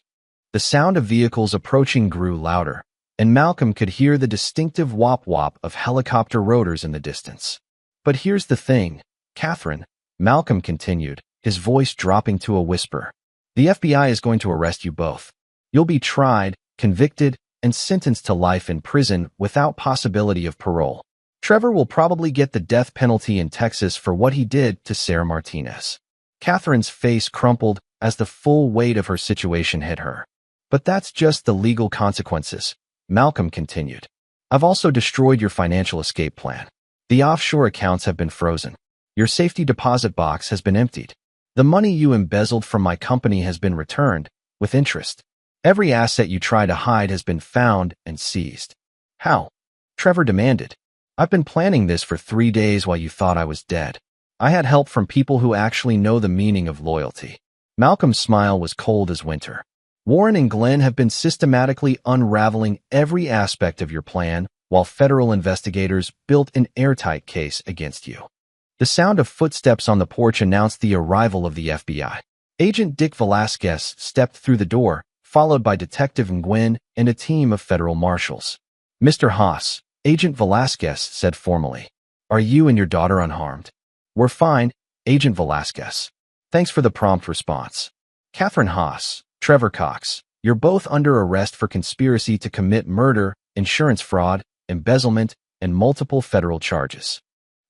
The sound of vehicles approaching grew louder, and Malcolm could hear the distinctive whop-whop of helicopter rotors in the distance. "But here's the thing, Catherine," Malcolm continued, his voice dropping to a whisper. "The FBI is going to arrest you both. You'll be tried, convicted, and sentenced to life in prison without possibility of parole. Trevor will probably get the death penalty in Texas for what he did to Sarah Martinez." Catherine's face crumpled as the full weight of her situation hit her. "But that's just the legal consequences," Malcolm continued. "I've also destroyed your financial escape plan. The offshore accounts have been frozen. Your safety deposit box has been emptied. The money you embezzled from my company has been returned, with interest. Every asset you try to hide has been found and seized." "How?" Trevor demanded. "I've been planning this for 3 days while you thought I was dead. I had help from people who actually know the meaning of loyalty." Malcolm's smile was cold as winter. "Warren and Glenn have been systematically unraveling every aspect of your plan while federal investigators built an airtight case against you." The sound of footsteps on the porch announced the arrival of the FBI. Agent Dick Velasquez stepped through the door, followed by Detective Nguyen and a team of federal marshals. "Mr. Haas," Agent Velasquez said formally, "are you and your daughter unharmed?" "We're fine, Agent Velasquez. Thanks for the prompt response." "Catherine Haas, Trevor Cox, You're both under arrest for conspiracy to commit murder, insurance fraud, embezzlement, and multiple federal charges.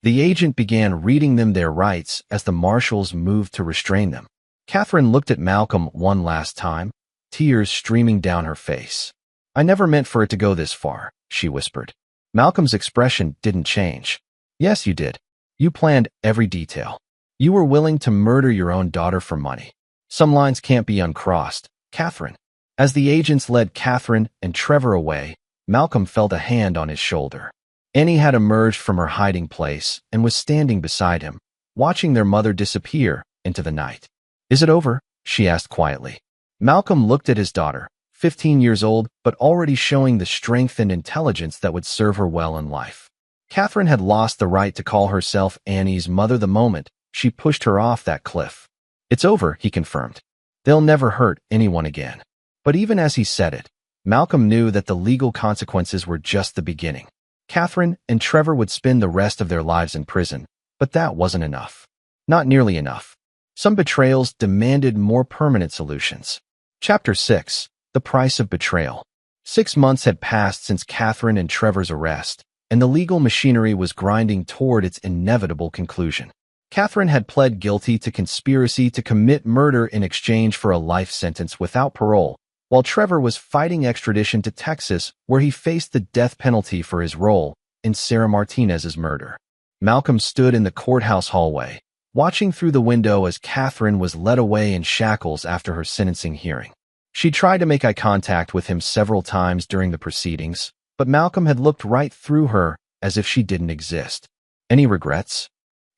The agent began reading them their rights as the marshals moved to restrain them. Catherine looked at Malcolm one last time, tears streaming down her face. "I never meant for it to go this far," she whispered. Malcolm's expression didn't change. "Yes, you did. You planned every detail. You were willing to murder your own daughter for money. Some lines can't be uncrossed, Catherine." As the agents led Catherine and Trevor away, Malcolm felt a hand on his shoulder. Annie had emerged from her hiding place and was standing beside him, watching their mother disappear into the night. "Is it over?" she asked quietly. Malcolm looked at his daughter, 15 years old, but already showing the strength and intelligence that would serve her well in life. Catherine had lost the right to call herself Annie's mother the moment she pushed her off that cliff. "It's over," he confirmed. "They'll never hurt anyone again." But even as he said it, Malcolm knew that the legal consequences were just the beginning. Catherine and Trevor would spend the rest of their lives in prison, but that wasn't enough. Not nearly enough. Some betrayals demanded more permanent solutions. Chapter 6. The Price of Betrayal. 6 months had passed since Catherine and Trevor's arrest, and the legal machinery was grinding toward its inevitable conclusion. Catherine had pled guilty to conspiracy to commit murder in exchange for a life sentence without parole, while Trevor was fighting extradition to Texas, where he faced the death penalty for his role in Sarah Martinez's murder. Malcolm stood in the courthouse hallway, watching through the window as Catherine was led away in shackles after her sentencing hearing. She tried to make eye contact with him several times during the proceedings, but Malcolm had looked right through her as if she didn't exist. "Any regrets?"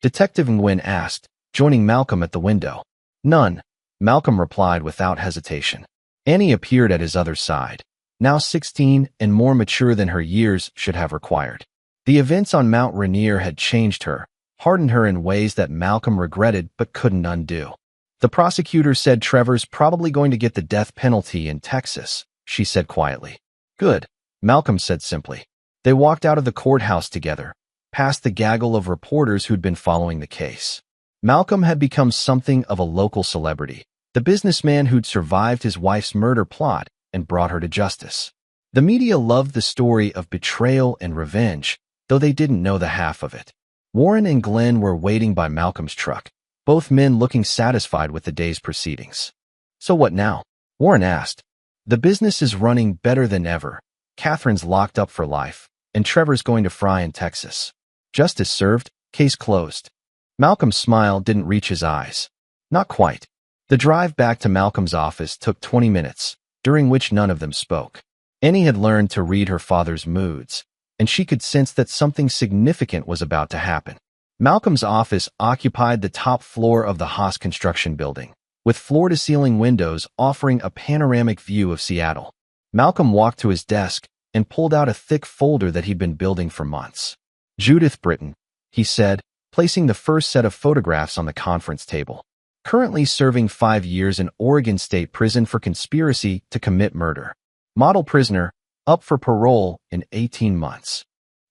Detective Nguyen asked, joining Malcolm at the window. "None," Malcolm replied without hesitation. Annie appeared at his other side, now 16 and more mature than her years should have required. The events on Mount Rainier had changed her, hardened her in ways that Malcolm regretted but couldn't undo. "The prosecutor said Trevor's probably going to get the death penalty in Texas," she said quietly. "Good," Malcolm said simply. They walked out of the courthouse together, past the gaggle of reporters who'd been following the case. Malcolm had become something of a local celebrity, the businessman who'd survived his wife's murder plot and brought her to justice. The media loved the story of betrayal and revenge, though they didn't know the half of it. Warren and Glenn were waiting by Malcolm's truck, both men looking satisfied with the day's proceedings. "So what now?" Warren asked. "The business is running better than ever. Catherine's locked up for life, and Trevor's going to fry in Texas. Justice served, case closed." Malcolm's smile didn't reach his eyes. Not quite. The drive back to Malcolm's office took 20 minutes, during which none of them spoke. Annie had learned to read her father's moods, and she could sense that something significant was about to happen. Malcolm's office occupied the top floor of the Haas construction building, with floor-to-ceiling windows offering a panoramic view of Seattle. Malcolm walked to his desk and pulled out a thick folder that he'd been building for months. "Judith Britton," he said, placing the first set of photographs on the conference table. "Currently serving 5 years in Oregon State Prison for conspiracy to commit murder. Model prisoner, up for parole in 18 months.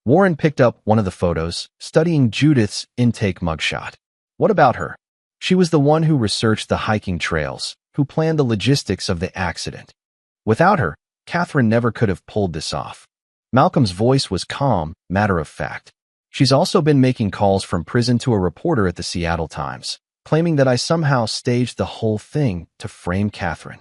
Warren picked up one of the photos, studying Judith's intake mugshot. "What about her?" "She was the one who researched the hiking trails, who planned the logistics of the accident. Without her, Catherine never could have pulled this off." Malcolm's voice was calm, matter of fact. "She's also been making calls from prison to a reporter at the Seattle Times, claiming that I somehow staged the whole thing to frame Catherine."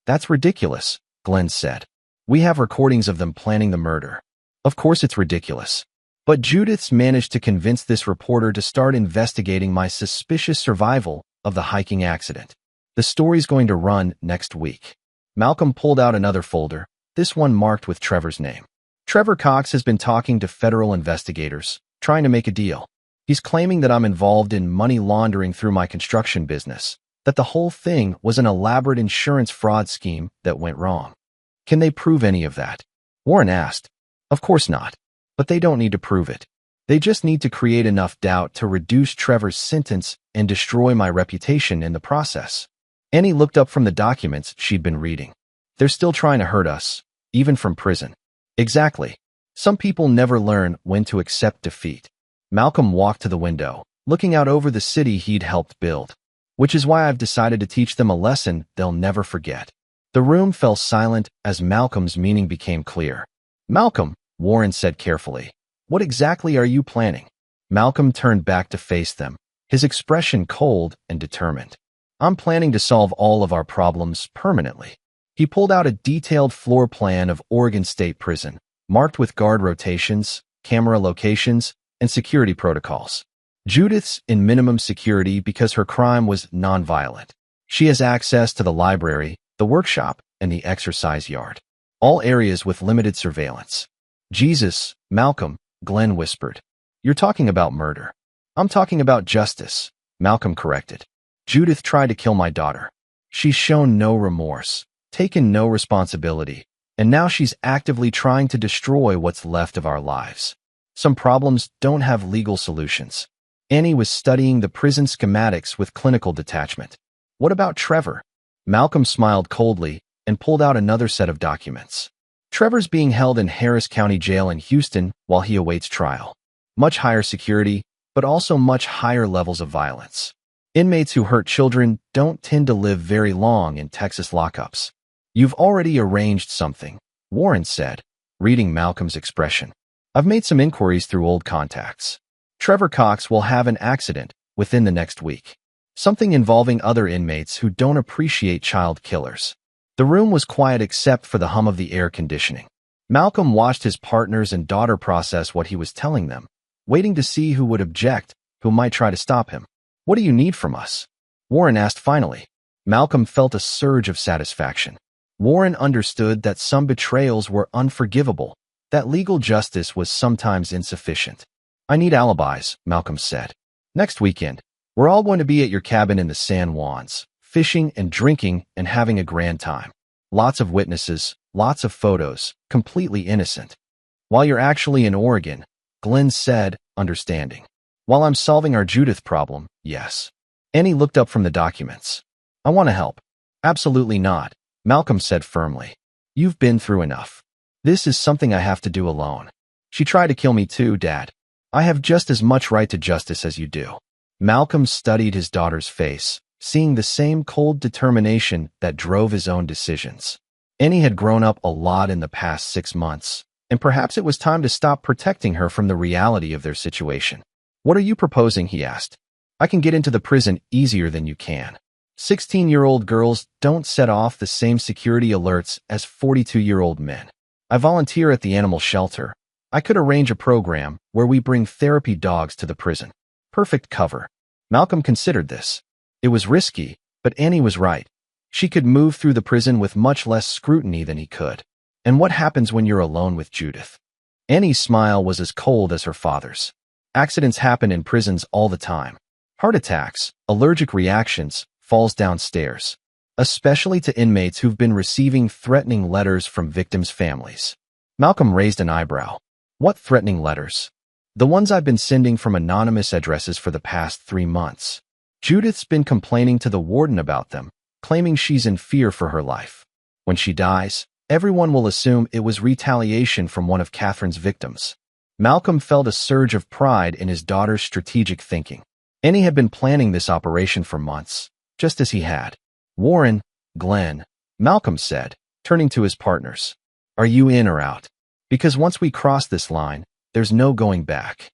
"That's ridiculous," Glenn said. "We have recordings of them planning the murder." "Of course it's ridiculous. But Judith's managed to convince this reporter to start investigating my suspicious survival of the hiking accident. The story's going to run next week." Malcolm pulled out another folder, this one marked with Trevor's name. "Trevor Cox has been talking to federal investigators, trying to make a deal. He's claiming that I'm involved in money laundering through my construction business, that the whole thing was an elaborate insurance fraud scheme that went wrong." "Can they prove any of that?" Warren asked. "Of course not. But they don't need to prove it. They just need to create enough doubt to reduce Trevor's sentence and destroy my reputation in the process." Annie looked up from the documents she'd been reading. "They're still trying to hurt us, even from prison." "Exactly. Some people never learn when to accept defeat." Malcolm walked to the window, looking out over the city he'd helped build. "Which is why I've decided to teach them a lesson they'll never forget. The room fell silent as Malcolm's meaning became clear. Malcolm, Warren said carefully, what exactly are you planning? Malcolm turned back to face them, his expression cold and determined. I'm planning to solve all of our problems permanently. He pulled out a detailed floor plan of Oregon State Prison, marked with guard rotations, camera locations, and security protocols. Judith's in minimum security because her crime was nonviolent. She has access to the library, the workshop, and the exercise yard. All areas with limited surveillance. Jesus, Malcolm, Glenn whispered. You're talking about murder. I'm talking about justice, Malcolm corrected. Judith tried to kill my daughter. She's shown no remorse, taken no responsibility, and now she's actively trying to destroy what's left of our lives. Some problems don't have legal solutions. Annie was studying the prison schematics with clinical detachment. What about Trevor? Malcolm smiled coldly and pulled out another set of documents. Trevor's being held in Harris County Jail in Houston while he awaits trial. Much higher security, but also much higher levels of violence. Inmates who hurt children don't tend to live very long in Texas lockups. You've already arranged something, Warren said, reading Malcolm's expression. I've made some inquiries through old contacts. Trevor Cox will have an accident within the next week. Something involving other inmates who don't appreciate child killers. The room was quiet except for the hum of the air conditioning. Malcolm watched his partners and daughter process what he was telling them, waiting to see who would object, who might try to stop him. What do you need from us? Warren asked finally. Malcolm felt a surge of satisfaction. Warren understood that some betrayals were unforgivable, that legal justice was sometimes insufficient. I need alibis, Malcolm said. Next weekend, we're all going to be at your cabin in the San Juans, fishing and drinking and having a grand time. Lots of witnesses, lots of photos, completely innocent. While you're actually in Oregon, Glenn said, understanding. While I'm solving our Judith problem, yes. Annie looked up from the documents. I want to help. Absolutely not, Malcolm said firmly. You've been through enough. This is something I have to do alone. She tried to kill me too, Dad. I have just as much right to justice as you do. Malcolm studied his daughter's face, seeing the same cold determination that drove his own decisions. Annie had grown up a lot in the past 6 months, and perhaps it was time to stop protecting her from the reality of their situation. What are you proposing? He asked. I can get into the prison easier than you can. 16-year-old girls don't set off the same security alerts as 42-year-old men. I volunteer at the animal shelter. I could arrange a program where we bring therapy dogs to the prison. Perfect cover. Malcolm considered this. It was risky, but Annie was right. She could move through the prison with much less scrutiny than he could. And what happens when you're alone with Judith? Annie's smile was as cold as her father's. Accidents happen in prisons all the time. Heart attacks, allergic reactions, falls downstairs. Especially to inmates who've been receiving threatening letters from victims' families. Malcolm raised an eyebrow. What threatening letters? The ones I've been sending from anonymous addresses for the past 3 months. Judith's been complaining to the warden about them, claiming she's in fear for her life. When she dies, everyone will assume it was retaliation from one of Catherine's victims. Malcolm felt a surge of pride in his daughter's strategic thinking. Annie had been planning this operation for months, just as he had. Warren, Glenn, Malcolm said, turning to his partners. Are you in or out? Because once we cross this line, there's no going back.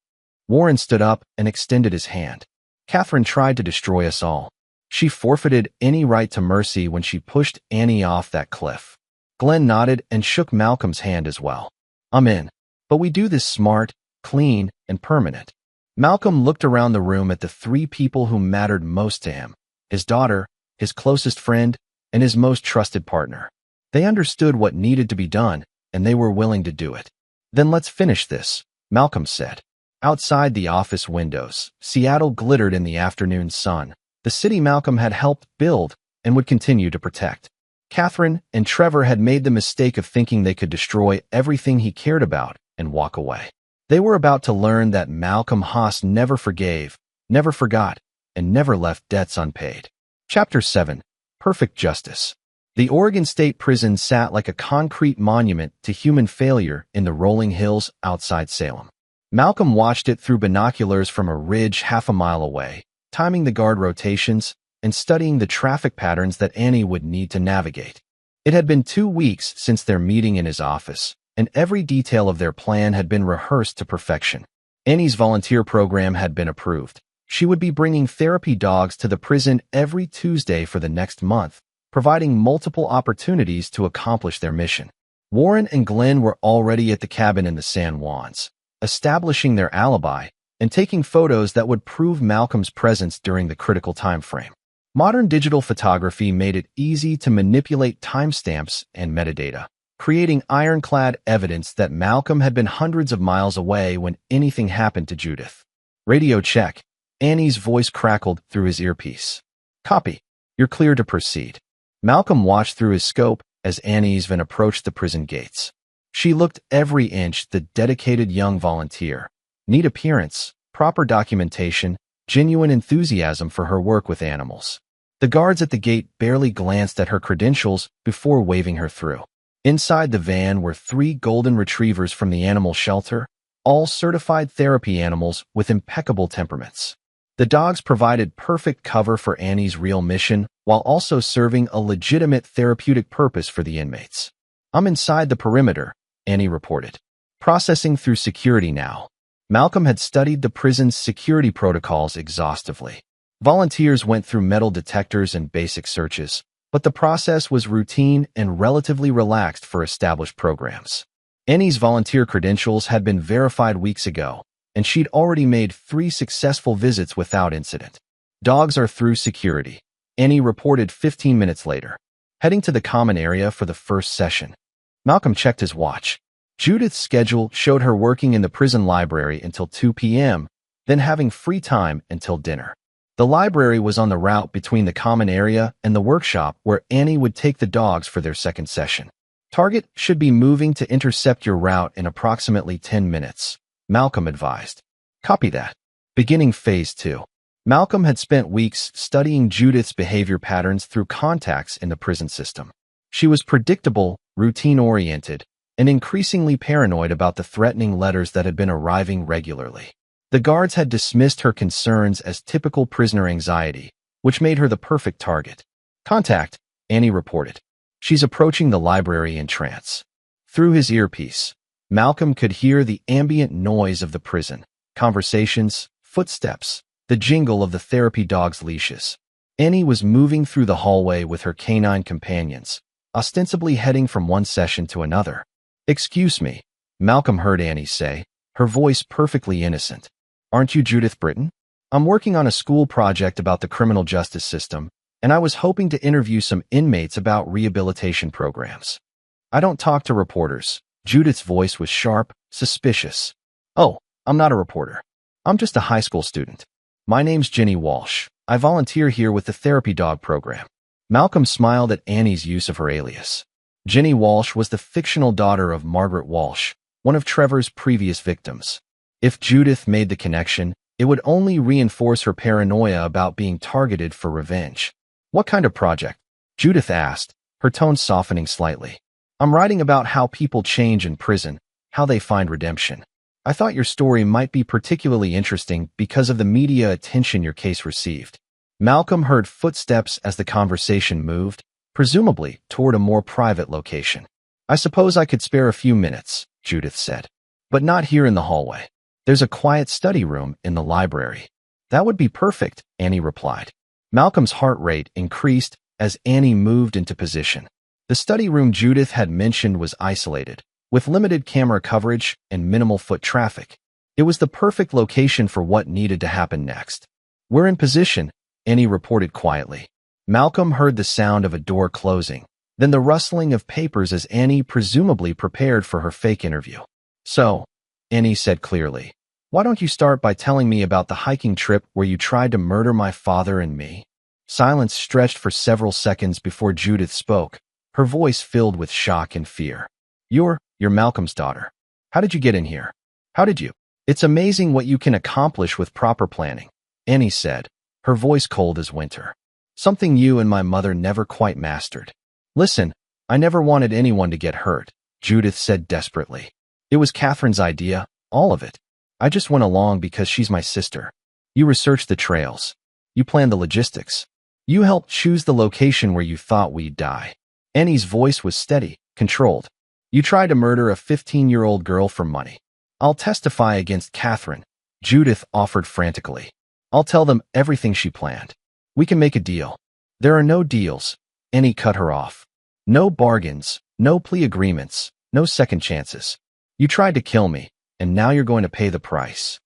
Warren stood up and extended his hand. Catherine tried to destroy us all. She forfeited any right to mercy when she pushed Annie off that cliff. Glenn nodded and shook Malcolm's hand as well. I'm in. But we do this smart, clean, and permanent. Malcolm looked around the room at the 3 people who mattered most to him. His daughter, his closest friend, and his most trusted partner. They understood what needed to be done, and they were willing to do it. Then let's finish this, Malcolm said. Outside the office windows, Seattle glittered in the afternoon sun, the city Malcolm had helped build and would continue to protect. Catherine and Trevor had made the mistake of thinking they could destroy everything he cared about and walk away. They were about to learn that Malcolm Haas never forgave, never forgot, and never left debts unpaid. Chapter 7. Perfect Justice. The Oregon State Prison sat like a concrete monument to human failure in the rolling hills outside Salem. Malcolm watched it through binoculars from a ridge half a mile away, timing the guard rotations and studying the traffic patterns that Annie would need to navigate. It had been 2 weeks since their meeting in his office, and every detail of their plan had been rehearsed to perfection. Annie's volunteer program had been approved. She would be bringing therapy dogs to the prison every Tuesday for the next month, providing multiple opportunities to accomplish their mission. Warren and Glenn were already at the cabin in the San Juans, establishing their alibi and taking photos that would prove Malcolm's presence during the critical time frame. Modern digital photography made it easy to manipulate timestamps and metadata, creating ironclad evidence that Malcolm had been hundreds of miles away when anything happened to Judith. Radio check. Annie's voice crackled through his earpiece. Copy. You're clear to proceed. Malcolm watched through his scope as Annie's van approached the prison gates. She looked every inch the dedicated young volunteer. Neat appearance, proper documentation, genuine enthusiasm for her work with animals. The guards at the gate barely glanced at her credentials before waving her through. Inside the van were 3 golden retrievers from the animal shelter, all certified therapy animals with impeccable temperaments. The dogs provided perfect cover for Annie's real mission while also serving a legitimate therapeutic purpose for the inmates. I'm inside the perimeter, Annie reported. Processing through security now. Malcolm had studied the prison's security protocols exhaustively. Volunteers went through metal detectors and basic searches, but the process was routine and relatively relaxed for established programs. Annie's volunteer credentials had been verified weeks ago, and she'd already made 3 successful visits without incident. Dogs are through security, Annie reported 15 minutes later, heading to the common area for the first session. Malcolm checked his watch. Judith's schedule showed her working in the prison library until 2 p.m., then having free time until dinner. The library was on the route between the common area and the workshop where Annie would take the dogs for their second session. Target should be moving to intercept your route in approximately 10 minutes, Malcolm advised. Copy that. Beginning Phase 2. Malcolm had spent weeks studying Judith's behavior patterns through contacts in the prison system. She was predictable, routine-oriented, and increasingly paranoid about the threatening letters that had been arriving regularly. The guards had dismissed her concerns as typical prisoner anxiety, which made her the perfect target. Contact, Annie reported. She's approaching the library in trance. Through his earpiece, Malcolm could hear the ambient noise of the prison, conversations, footsteps, the jingle of the therapy dog's leashes. Annie was moving through the hallway with her canine companions, ostensibly heading from one session to another. Excuse me, Malcolm heard Annie say, her voice perfectly innocent. Aren't you Judith Britton? I'm working on a school project about the criminal justice system, and I was hoping to interview some inmates about rehabilitation programs. I don't talk to reporters. Judith's voice was sharp, suspicious. Oh, I'm not a reporter. I'm just a high school student. My name's Jenny Walsh. I volunteer here with the therapy dog program. Malcolm smiled at Annie's use of her alias. Jenny Walsh was the fictional daughter of Margaret Walsh, one of Trevor's previous victims. If Judith made the connection, it would only reinforce her paranoia about being targeted for revenge. What kind of project? Judith asked, her tone softening slightly. I'm writing about how people change in prison, how they find redemption. I thought your story might be particularly interesting because of the media attention your case received. Malcolm heard footsteps as the conversation moved, presumably toward a more private location. I suppose I could spare a few minutes, Judith said. But not here in the hallway. There's a quiet study room in the library. That would be perfect, Annie replied. Malcolm's heart rate increased as Annie moved into position. The study room Judith had mentioned was isolated, with limited camera coverage and minimal foot traffic. It was the perfect location for what needed to happen next. We're in position, Annie reported quietly. Malcolm heard the sound of a door closing, then the rustling of papers as Annie presumably prepared for her fake interview. So, Annie said clearly, why don't you start by telling me about the hiking trip where you tried to murder my father and me? Silence stretched for several seconds before Judith spoke, her voice filled with shock and fear. You're Malcolm's daughter. How did you get in here? How did you? It's amazing what you can accomplish with proper planning, Annie said, her voice cold as winter. Something you and my mother never quite mastered. Listen, I never wanted anyone to get hurt, Judith said desperately. It was Catherine's idea, all of it. I just went along because she's my sister. You researched the trails. You planned the logistics. You helped choose the location where you thought we'd die. Annie's voice was steady, controlled. You tried to murder a 15-year-old girl for money. I'll testify against Catherine, Judith offered frantically. I'll tell them everything she planned. We can make a deal. There are no deals. Annie cut her off. No bargains, no plea agreements, no second chances. You tried to kill me, and now you're going to pay the price.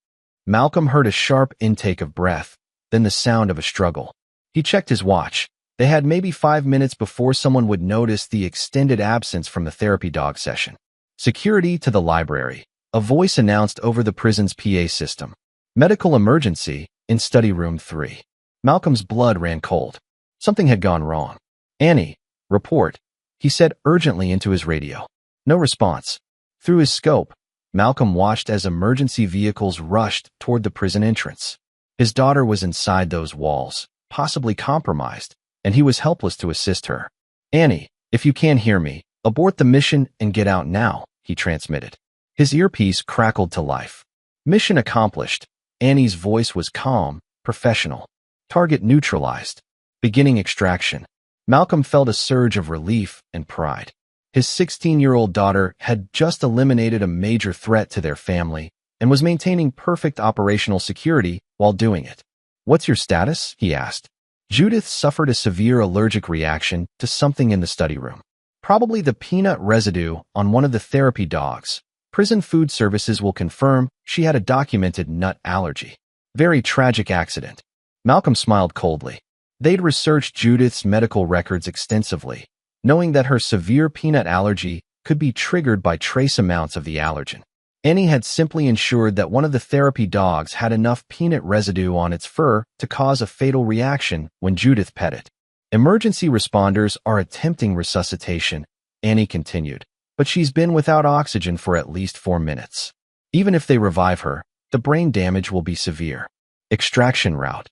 Malcolm heard a sharp intake of breath, then the sound of a struggle. He checked his watch. They had maybe 5 minutes before someone would notice the extended absence from the therapy dog session. Security to the library. A voice announced over the prison's PA system. Medical emergency in study room 3. Malcolm's blood ran cold. Something had gone wrong. Annie, report, he said urgently into his radio. No response. Through his scope, Malcolm watched as emergency vehicles rushed toward the prison entrance. His daughter was inside those walls, possibly compromised, and he was helpless to assist her. Annie, if you can't hear me, abort the mission and get out now, he transmitted. His earpiece crackled to life. Mission accomplished. Annie's voice was calm, professional. Target neutralized. Beginning extraction. Malcolm felt a surge of relief and pride. His 16-year-old daughter had just eliminated a major threat to their family and was maintaining perfect operational security while doing it. What's your status? He asked. Judith suffered a severe allergic reaction to something in the study room. Probably the peanut residue on one of the therapy dogs. Prison food services will confirm she had a documented nut allergy. Very tragic accident. Malcolm smiled coldly. They'd researched Judith's medical records extensively, knowing that her severe peanut allergy could be triggered by trace amounts of the allergen. Annie had simply ensured that one of the therapy dogs had enough peanut residue on its fur to cause a fatal reaction when Judith pet it. Emergency responders are attempting resuscitation, Annie continued, but she's been without oxygen for at least 4 minutes. Even if they revive her, the brain damage will be severe. Extraction route.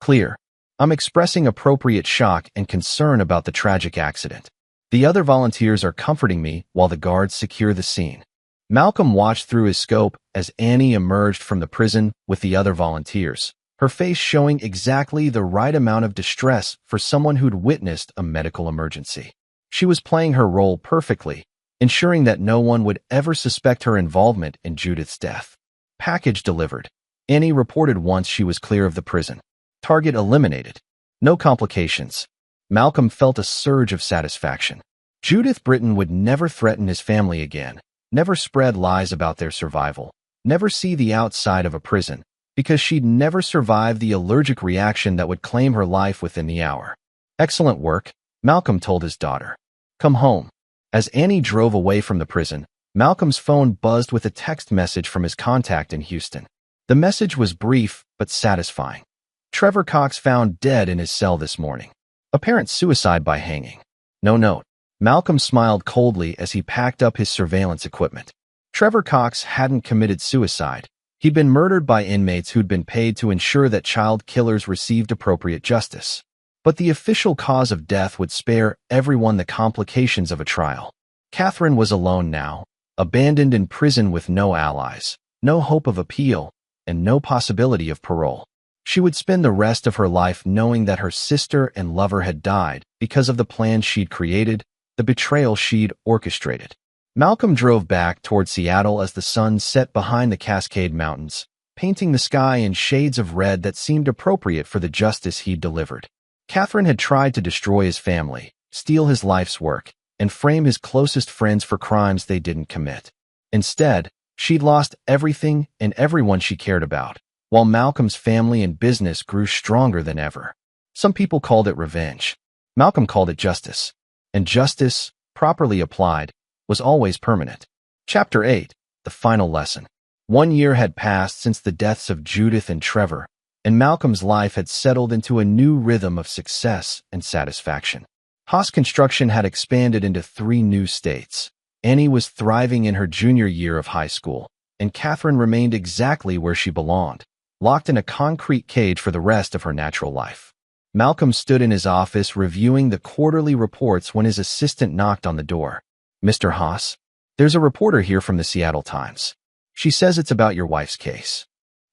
Clear. I'm expressing appropriate shock and concern about the tragic accident. The other volunteers are comforting me while the guards secure the scene. Malcolm watched through his scope as Annie emerged from the prison with the other volunteers, her face showing exactly the right amount of distress for someone who'd witnessed a medical emergency. She was playing her role perfectly, ensuring that no one would ever suspect her involvement in Judith's death. Package delivered. Annie reported once she was clear of the prison. Target eliminated. No complications. Malcolm felt a surge of satisfaction. Judith Britton would never threaten his family again, never spread lies about their survival, never see the outside of a prison, because she'd never survive the allergic reaction that would claim her life within the hour. Excellent work, Malcolm told his daughter. Come home. As Annie drove away from the prison, Malcolm's phone buzzed with a text message from his contact in Houston. The message was brief but satisfying. Trevor Cox found dead in his cell this morning. Apparent suicide by hanging. No note. Malcolm smiled coldly as he packed up his surveillance equipment. Trevor Cox hadn't committed suicide. He'd been murdered by inmates who'd been paid to ensure that child killers received appropriate justice. But the official cause of death would spare everyone the complications of a trial. Catherine was alone now, abandoned in prison with no allies, no hope of appeal, and no possibility of parole. She would spend the rest of her life knowing that her sister and lover had died because of the plan she'd created, the betrayal she'd orchestrated. Malcolm drove back toward Seattle as the sun set behind the Cascade Mountains, painting the sky in shades of red that seemed appropriate for the justice he'd delivered. Catherine had tried to destroy his family, steal his life's work, and frame his closest friends for crimes they didn't commit. Instead, she'd lost everything and everyone she cared about, while Malcolm's family and business grew stronger than ever. Some people called it revenge. Malcolm called it justice. And justice, properly applied, was always permanent. Chapter 8. The Final Lesson. 1 year had passed since the deaths of Judith and Trevor, and Malcolm's life had settled into a new rhythm of success and satisfaction. Haas Construction had expanded into 3 new states. Annie was thriving in her junior year of high school, and Catherine remained exactly where she belonged, locked in a concrete cage for the rest of her natural life. Malcolm stood in his office reviewing the quarterly reports when his assistant knocked on the door. Mr. Haas, there's a reporter here from the Seattle Times. She says it's about your wife's case.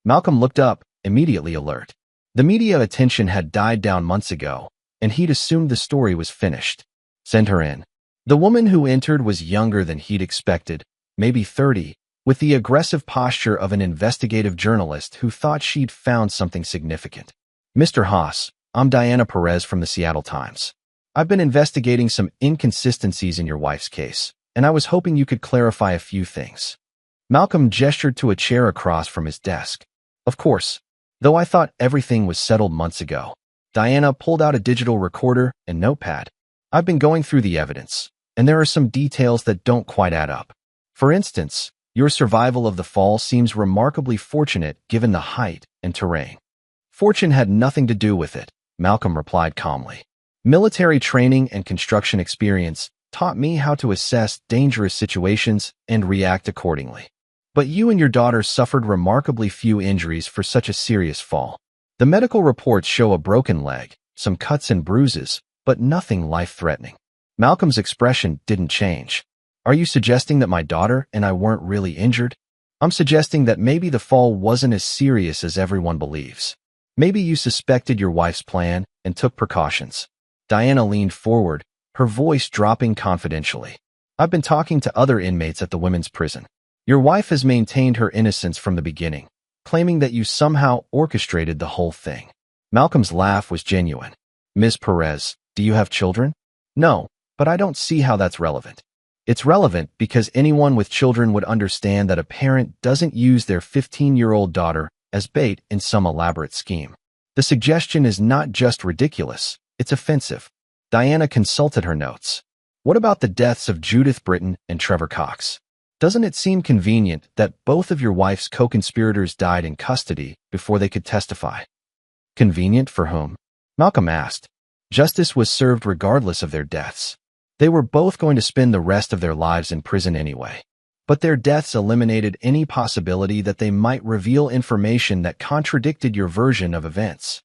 Malcolm looked up, immediately alert. The media attention had died down months ago, and he'd assumed the story was finished. Send her in. The woman who entered was younger than he'd expected, maybe 30, with the aggressive posture of an investigative journalist who thought she'd found something significant. Mr. Haas, I'm Diana Perez from the Seattle Times. I've been investigating some inconsistencies in your wife's case, and I was hoping you could clarify a few things. Malcolm gestured to a chair across from his desk. Of course, though I thought everything was settled months ago. Diana pulled out a digital recorder and notepad. I've been going through the evidence, and there are some details that don't quite add up. For instance, your survival of the fall seems remarkably fortunate given the height and terrain. Fortune had nothing to do with it, Malcolm replied calmly. Military training and construction experience taught me how to assess dangerous situations and react accordingly. But you and your daughter suffered remarkably few injuries for such a serious fall. The medical reports show a broken leg, some cuts and bruises, but nothing life-threatening. Malcolm's expression didn't change. Are you suggesting that my daughter and I weren't really injured? I'm suggesting that maybe the fall wasn't as serious as everyone believes. Maybe you suspected your wife's plan and took precautions. Diana leaned forward, her voice dropping confidentially. I've been talking to other inmates at the women's prison. Your wife has maintained her innocence from the beginning, claiming that you somehow orchestrated the whole thing. Malcolm's laugh was genuine. Ms. Perez, do you have children? No, but I don't see how that's relevant. It's relevant because anyone with children would understand that a parent doesn't use their 15-year-old daughter as bait in some elaborate scheme. The suggestion is not just ridiculous, it's offensive. Diana consulted her notes. What about the deaths of Judith Britton and Trevor Cox? Doesn't it seem convenient that both of your wife's co-conspirators died in custody before they could testify? Convenient for whom? Malcolm asked. Justice was served regardless of their deaths. They were both going to spend the rest of their lives in prison anyway. But their deaths eliminated any possibility that they might reveal information that contradicted your version of events.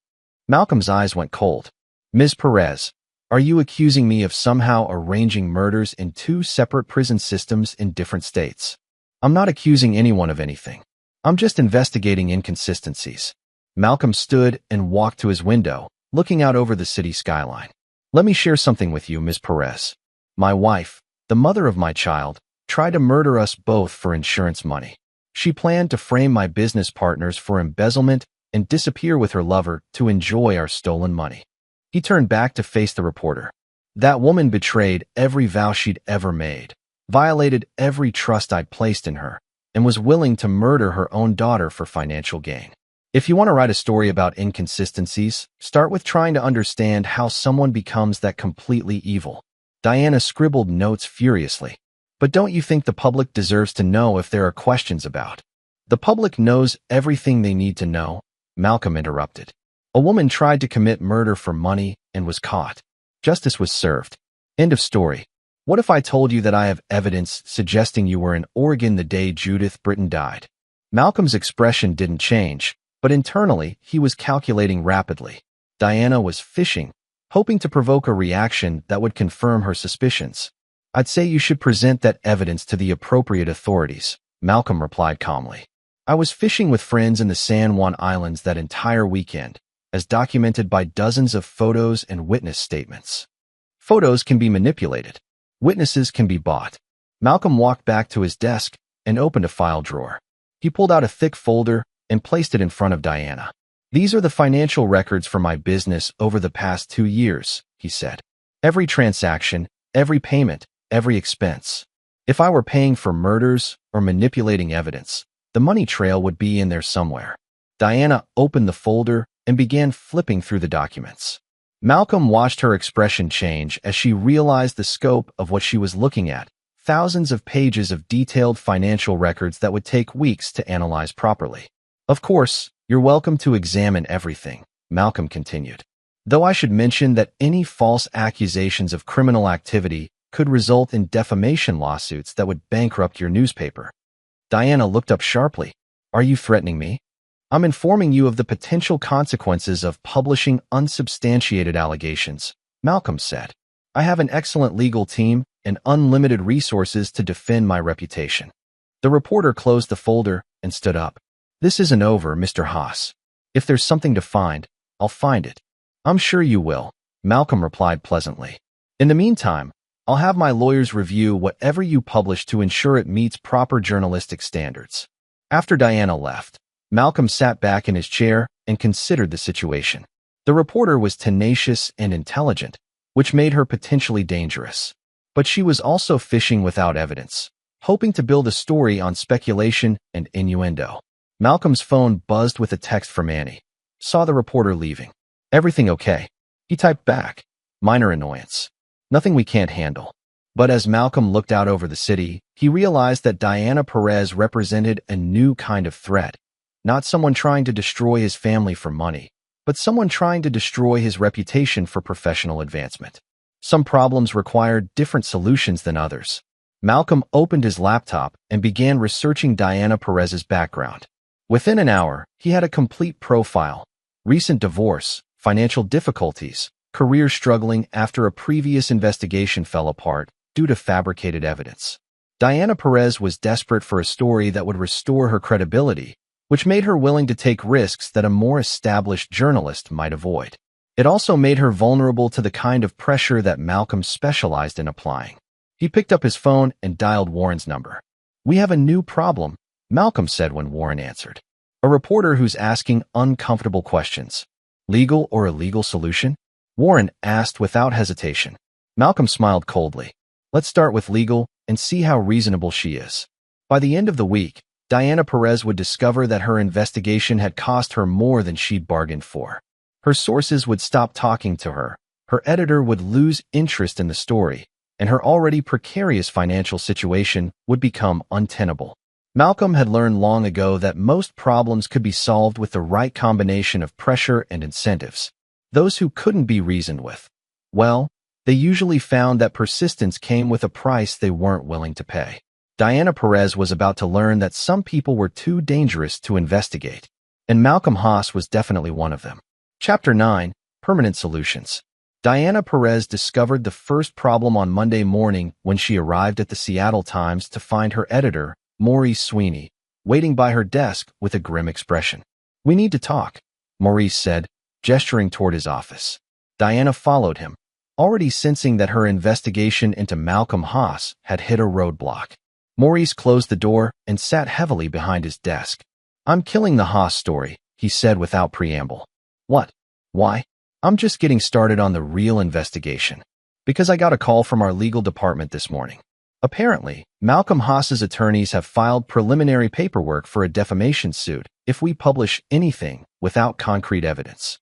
Malcolm's eyes went cold. Ms. Perez, are you accusing me of somehow arranging murders in two separate prison systems in different states? I'm not accusing anyone of anything. I'm just investigating inconsistencies. Malcolm stood and walked to his window, looking out over the city skyline. Let me share something with you, Ms. Perez. My wife, the mother of my child, tried to murder us both for insurance money. She planned to frame my business partners for embezzlement and disappear with her lover to enjoy our stolen money. He turned back to face the reporter. That woman betrayed every vow she'd ever made, violated every trust I'd placed in her, and was willing to murder her own daughter for financial gain. If you want to write a story about inconsistencies, start with trying to understand how someone becomes that completely evil. Diana scribbled notes furiously. But don't you think the public deserves to know if there are questions about? The public knows everything they need to know, Malcolm interrupted. A woman tried to commit murder for money and was caught. Justice was served. End of story. What if I told you that I have evidence suggesting you were in Oregon the day Judith Britton died? Malcolm's expression didn't change, but internally he was calculating rapidly. Diana was fishing, hoping to provoke a reaction that would confirm her suspicions. I'd say you should present that evidence to the appropriate authorities, Malcolm replied calmly. I was fishing with friends in the San Juan Islands that entire weekend, as documented by dozens of photos and witness statements. Photos can be manipulated. Witnesses can be bought. Malcolm walked back to his desk and opened a file drawer. He pulled out a thick folder and placed it in front of Diana. These are the financial records for my business over the past 2 years, he said. Every transaction, every payment, every expense. If I were paying for murders or manipulating evidence, the money trail would be in there somewhere. Diana opened the folder and began flipping through the documents. Malcolm watched her expression change as she realized the scope of what she was looking at, thousands of pages of detailed financial records that would take weeks to analyze properly. Of course, you're welcome to examine everything, Malcolm continued. Though I should mention that any false accusations of criminal activity could result in defamation lawsuits that would bankrupt your newspaper. Diana looked up sharply. Are you threatening me? I'm informing you of the potential consequences of publishing unsubstantiated allegations, Malcolm said. I have an excellent legal team and unlimited resources to defend my reputation. The reporter closed the folder and stood up. This isn't over, Mr. Haas. If there's something to find, I'll find it. I'm sure you will, Malcolm replied pleasantly. In the meantime, I'll have my lawyers review whatever you publish to ensure it meets proper journalistic standards. After Diana left, Malcolm sat back in his chair and considered the situation. The reporter was tenacious and intelligent, which made her potentially dangerous. But she was also fishing without evidence, hoping to build a story on speculation and innuendo. Malcolm's phone buzzed with a text from Annie. Saw the reporter leaving. Everything okay? He typed back. Minor annoyance. Nothing we can't handle. But as Malcolm looked out over the city, he realized that Diana Perez represented a new kind of threat. Not someone trying to destroy his family for money, but someone trying to destroy his reputation for professional advancement. Some problems required different solutions than others. Malcolm opened his laptop and began researching Diana Perez's background. Within an hour, he had a complete profile. Recent divorce, financial difficulties, career struggling after a previous investigation fell apart due to fabricated evidence. Diana Perez was desperate for a story that would restore her credibility, which made her willing to take risks that a more established journalist might avoid. It also made her vulnerable to the kind of pressure that Malcolm specialized in applying. He picked up his phone and dialed Warren's number. We have a new problem, Malcolm said when Warren answered. A reporter who's asking uncomfortable questions. Legal or illegal solution? Warren asked without hesitation. Malcolm smiled coldly. Let's start with legal and see how reasonable she is. By the end of the week, Diana Perez would discover that her investigation had cost her more than she'd bargained for. Her sources would stop talking to her, her editor would lose interest in the story, and her already precarious financial situation would become untenable. Malcolm had learned long ago that most problems could be solved with the right combination of pressure and incentives. Those who couldn't be reasoned with, well, they usually found that persistence came with a price they weren't willing to pay. Diana Perez was about to learn that some people were too dangerous to investigate, and Malcolm Haas was definitely one of them. Chapter 9, Permanent Solutions. Diana Perez discovered the first problem on Monday morning when she arrived at the Seattle Times to find her editor, Maurice Sweeney, waiting by her desk with a grim expression. We need to talk, Maurice said, gesturing toward his office. Diana followed him, already sensing that her investigation into Malcolm Haas had hit a roadblock. Maurice closed the door and sat heavily behind his desk. I'm killing the Haas story, he said without preamble. What? Why? I'm just getting started on the real investigation. Because I got a call from our legal department this morning. Apparently, Malcolm Haas's attorneys have filed preliminary paperwork for a defamation suit if we publish anything without concrete evidence.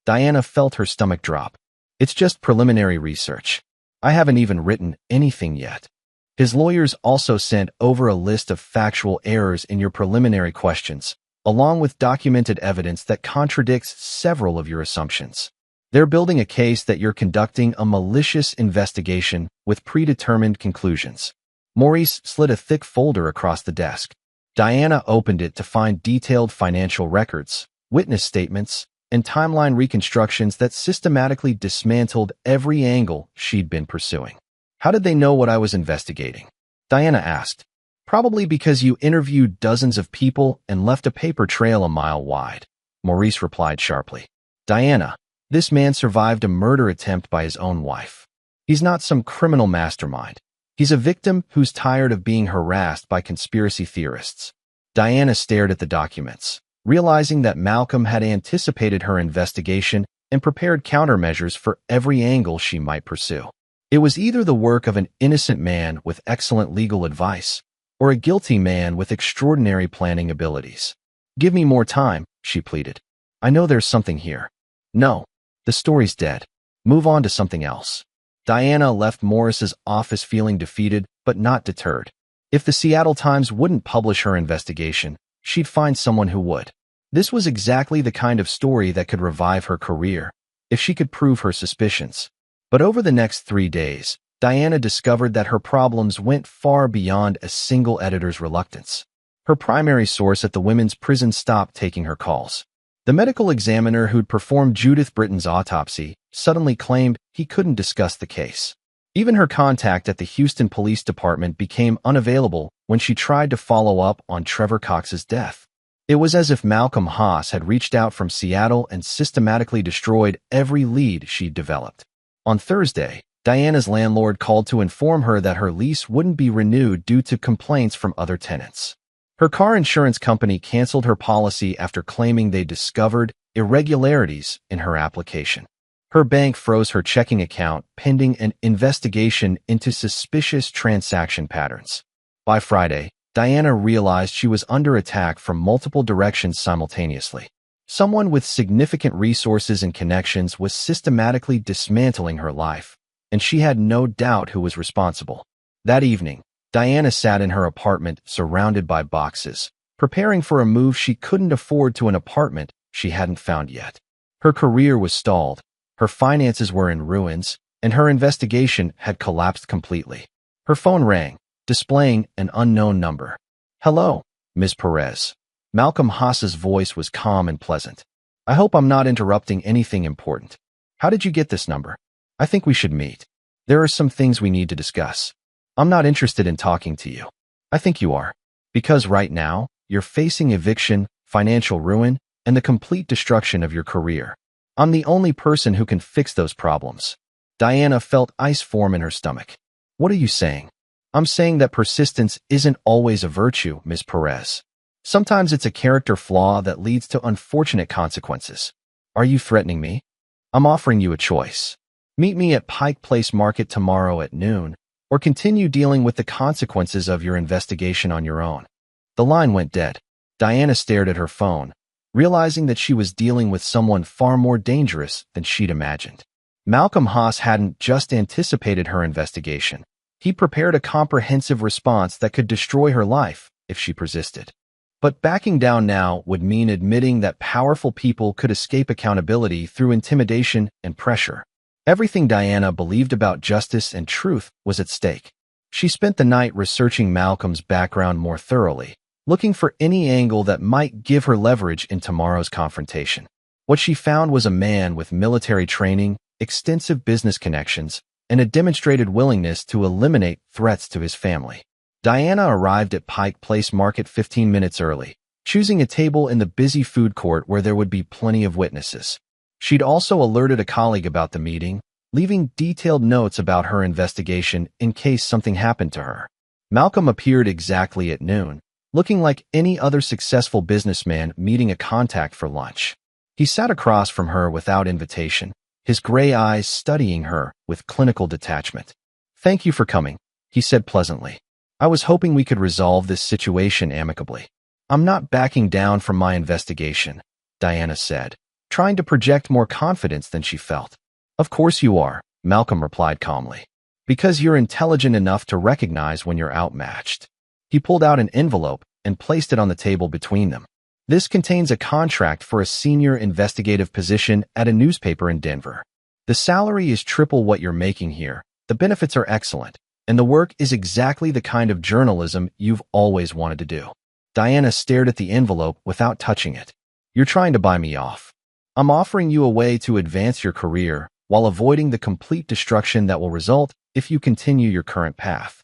Diana felt her stomach drop. It's just preliminary research. I haven't even written anything yet. His lawyers also sent over a list of factual errors in your preliminary questions, along with documented evidence that contradicts several of your assumptions. They're building a case that you're conducting a malicious investigation with predetermined conclusions. Maurice slid a thick folder across the desk. Diana opened it to find detailed financial records, witness statements, and timeline reconstructions that systematically dismantled every angle she'd been pursuing. How did they know what I was investigating? Diana asked. Probably because you interviewed dozens of people and left a paper trail a mile wide, Maurice replied sharply. Diana, this man survived a murder attempt by his own wife. He's not some criminal mastermind. He's a victim who's tired of being harassed by conspiracy theorists. Diana stared at the documents, realizing that Malcolm had anticipated her investigation and prepared countermeasures for every angle she might pursue. It was either the work of an innocent man with excellent legal advice, or a guilty man with extraordinary planning abilities. Give me more time, she pleaded. I know there's something here. No, the story's dead. Move on to something else. Diana left Morris's office feeling defeated, but not deterred. If the Seattle Times wouldn't publish her investigation, she'd find someone who would. This was exactly the kind of story that could revive her career, if she could prove her suspicions. But over the next 3 days, Diana discovered that her problems went far beyond a single editor's reluctance. Her primary source at the women's prison stopped taking her calls. The medical examiner who'd performed Judith Britton's autopsy suddenly claimed he couldn't discuss the case. Even her contact at the Houston Police Department became unavailable when she tried to follow up on Trevor Cox's death. It was as if Malcolm Haas had reached out from Seattle and systematically destroyed every lead she'd developed. On Thursday, Diana's landlord called to inform her that her lease wouldn't be renewed due to complaints from other tenants. Her car insurance company canceled her policy after claiming they discovered irregularities in her application. Her bank froze her checking account pending an investigation into suspicious transaction patterns. By Friday, Diana realized she was under attack from multiple directions simultaneously. Someone with significant resources and connections was systematically dismantling her life, and she had no doubt who was responsible. That evening, Diana sat in her apartment surrounded by boxes, preparing for a move she couldn't afford to an apartment she hadn't found yet. Her career was stalled, her finances were in ruins, and her investigation had collapsed completely. Her phone rang, displaying an unknown number. "Hello, Ms. Perez." Malcolm Haas's voice was calm and pleasant. "I hope I'm not interrupting anything important. How did you get this number? I think we should meet. There are some things we need to discuss." "I'm not interested in talking to you." "I think you are. Because right now, you're facing eviction, financial ruin, and the complete destruction of your career. I'm the only person who can fix those problems." Diana felt ice form in her stomach. "What are you saying?" "I'm saying that persistence isn't always a virtue, Ms. Perez. Sometimes it's a character flaw that leads to unfortunate consequences." "Are you threatening me?" "I'm offering you a choice. Meet me at Pike Place Market tomorrow at noon, or continue dealing with the consequences of your investigation on your own." The line went dead. Diana stared at her phone, realizing that she was dealing with someone far more dangerous than she'd imagined. Malcolm Haas hadn't just anticipated her investigation. He prepared a comprehensive response that could destroy her life if she persisted. But backing down now would mean admitting that powerful people could escape accountability through intimidation and pressure. Everything Diana believed about justice and truth was at stake. She spent the night researching Malcolm's background more thoroughly, looking for any angle that might give her leverage in tomorrow's confrontation. What she found was a man with military training, extensive business connections, and a demonstrated willingness to eliminate threats to his family. Diana arrived at Pike Place Market 15 minutes early, choosing a table in the busy food court where there would be plenty of witnesses. She'd also alerted a colleague about the meeting, leaving detailed notes about her investigation in case something happened to her. Malcolm appeared exactly at noon, looking like any other successful businessman meeting a contact for lunch. He sat across from her without invitation, his gray eyes studying her with clinical detachment. "Thank you for coming," he said pleasantly. "I was hoping we could resolve this situation amicably." "I'm not backing down from my investigation," Diana said, trying to project more confidence than she felt. "Of course you are," Malcolm replied calmly. "Because you're intelligent enough to recognize when you're outmatched." He pulled out an envelope and placed it on the table between them. "This contains a contract for a senior investigative position at a newspaper in Denver. The salary is triple what you're making here, the benefits are excellent, and the work is exactly the kind of journalism you've always wanted to do." Diana stared at the envelope without touching it. "You're trying to buy me off. I'm offering you a way to advance your career while avoiding the complete destruction that will result if you continue your current path."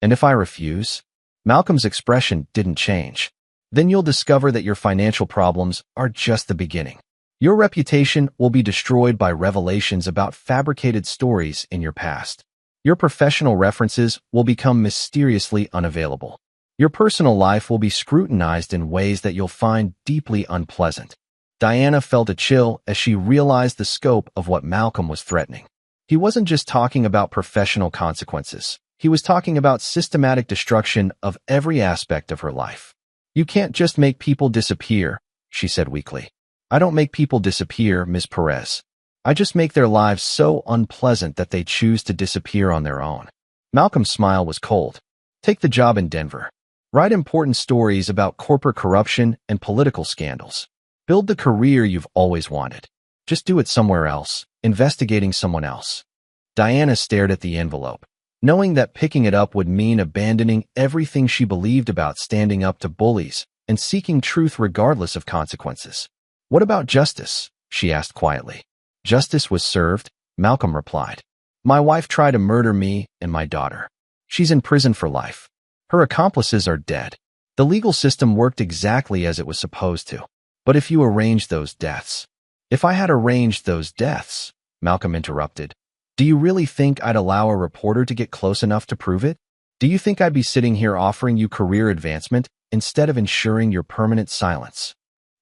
"And if I refuse?" Malcolm's expression didn't change. "Then you'll discover that your financial problems are just the beginning. Your reputation will be destroyed by revelations about fabricated stories in your past. Your professional references will become mysteriously unavailable. Your personal life will be scrutinized in ways that you'll find deeply unpleasant." Diana felt a chill as she realized the scope of what Malcolm was threatening. He wasn't just talking about professional consequences. He was talking about systematic destruction of every aspect of her life. "You can't just make people disappear," she said weakly. "I don't make people disappear, Ms. Perez. I just make their lives so unpleasant that they choose to disappear on their own." Malcolm's smile was cold. "Take the job in Denver. Write important stories about corporate corruption and political scandals. Build the career you've always wanted. Just do it somewhere else, investigating someone else." Diana stared at the envelope, knowing that picking it up would mean abandoning everything she believed about standing up to bullies and seeking truth regardless of consequences. "What about justice?" she asked quietly. "Justice was served," Malcolm replied. "My wife tried to murder me and my daughter. She's in prison for life. Her accomplices are dead. The legal system worked exactly as it was supposed to. But if you arranged those deaths—" "If I had arranged those deaths," Malcolm interrupted, Do you really think I'd allow a reporter to get close enough to prove it? Do you think I'd be sitting here offering you career advancement instead of ensuring your permanent silence?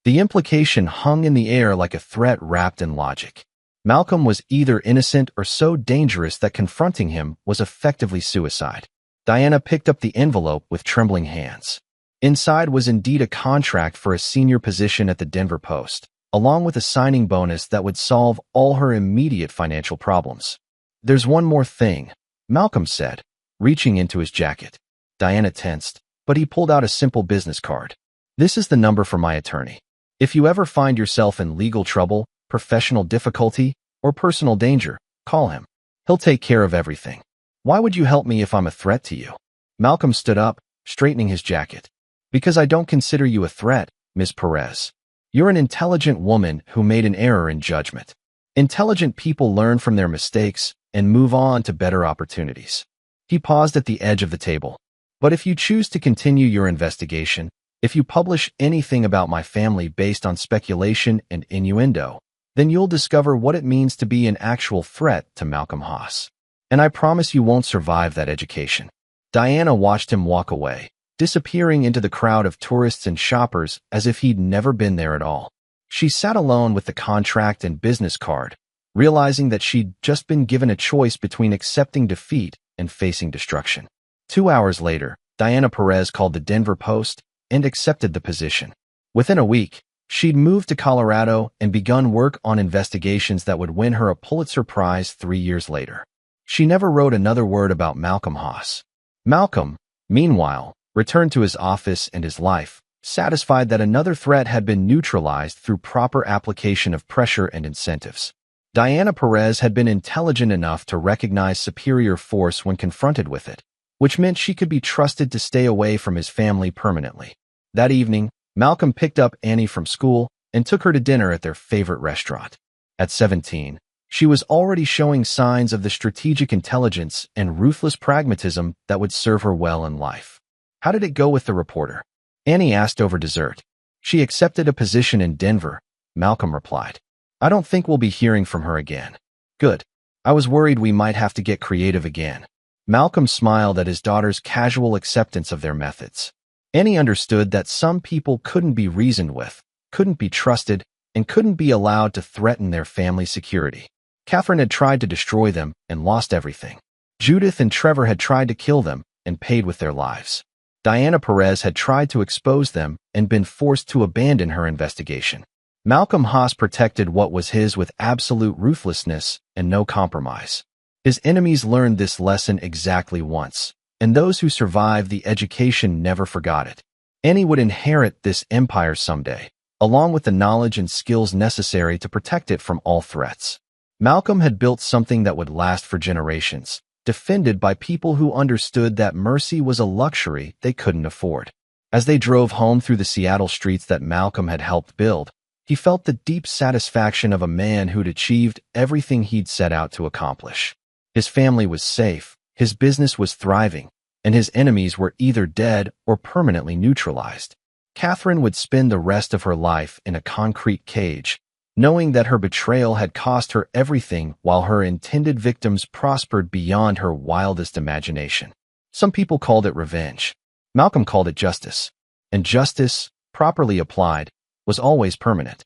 The implication hung in the air like a threat wrapped in logic. Malcolm was either innocent or so dangerous that confronting him was effectively suicide. Diana picked up the envelope with trembling hands. Inside was indeed a contract for a senior position at the Denver Post, along with a signing bonus that would solve all her immediate financial problems. "There's one more thing," Malcolm said, reaching into his jacket. Diana tensed, but he pulled out a simple business card. "This is the number for my attorney. If you ever find yourself in legal trouble, professional difficulty, or personal danger, call him. He'll take care of everything." "Why would you help me if I'm a threat to you?" Malcolm stood up, straightening his jacket. "Because I don't consider you a threat, Ms. Perez. You're an intelligent woman who made an error in judgment. Intelligent people learn from their mistakes and move on to better opportunities." He paused at the edge of the table. "But if you choose to continue your investigation, if you publish anything about my family based on speculation and innuendo, then you'll discover what it means to be an actual threat to Malcolm Haas. And I promise you won't survive that education." Diana watched him walk away, disappearing into the crowd of tourists and shoppers as if he'd never been there at all. She sat alone with the contract and business card, realizing that she'd just been given a choice between accepting defeat and facing destruction. 2 hours later, Diana Perez called the Denver Post and accepted the position. Within a week, she'd moved to Colorado and begun work on investigations that would win her a Pulitzer Prize 3 years later. She never wrote another word about Malcolm Haas. Malcolm, meanwhile, returned to his office and his life, satisfied that another threat had been neutralized through proper application of pressure and incentives. Diana Perez had been intelligent enough to recognize superior force when confronted with it, which meant she could be trusted to stay away from his family permanently. That evening, Malcolm picked up Annie from school and took her to dinner at their favorite restaurant. At 17, she was already showing signs of the strategic intelligence and ruthless pragmatism that would serve her well in life. "How did it go with the reporter?" Annie asked over dessert. "She accepted a position in Denver," Malcolm replied. "I don't think we'll be hearing from her again." "Good. I was worried we might have to get creative again." Malcolm smiled at his daughter's casual acceptance of their methods. Annie understood that some people couldn't be reasoned with, couldn't be trusted, and couldn't be allowed to threaten their family security. Catherine had tried to destroy them and lost everything. Judith and Trevor had tried to kill them and paid with their lives. Diana Perez had tried to expose them and been forced to abandon her investigation. Malcolm Haas protected what was his with absolute ruthlessness and no compromise. His enemies learned this lesson exactly once, and those who survived the education never forgot it. Annie would inherit this empire someday, along with the knowledge and skills necessary to protect it from all threats. Malcolm had built something that would last for generations, defended by people who understood that mercy was a luxury they couldn't afford. As they drove home through the Seattle streets that Malcolm had helped build, he felt the deep satisfaction of a man who'd achieved everything he'd set out to accomplish. His family was safe, his business was thriving, and his enemies were either dead or permanently neutralized. Catherine would spend the rest of her life in a concrete cage, knowing that her betrayal had cost her everything while her intended victims prospered beyond her wildest imagination. Some people called it revenge. Malcolm called it justice. And justice, properly applied, was always permanent.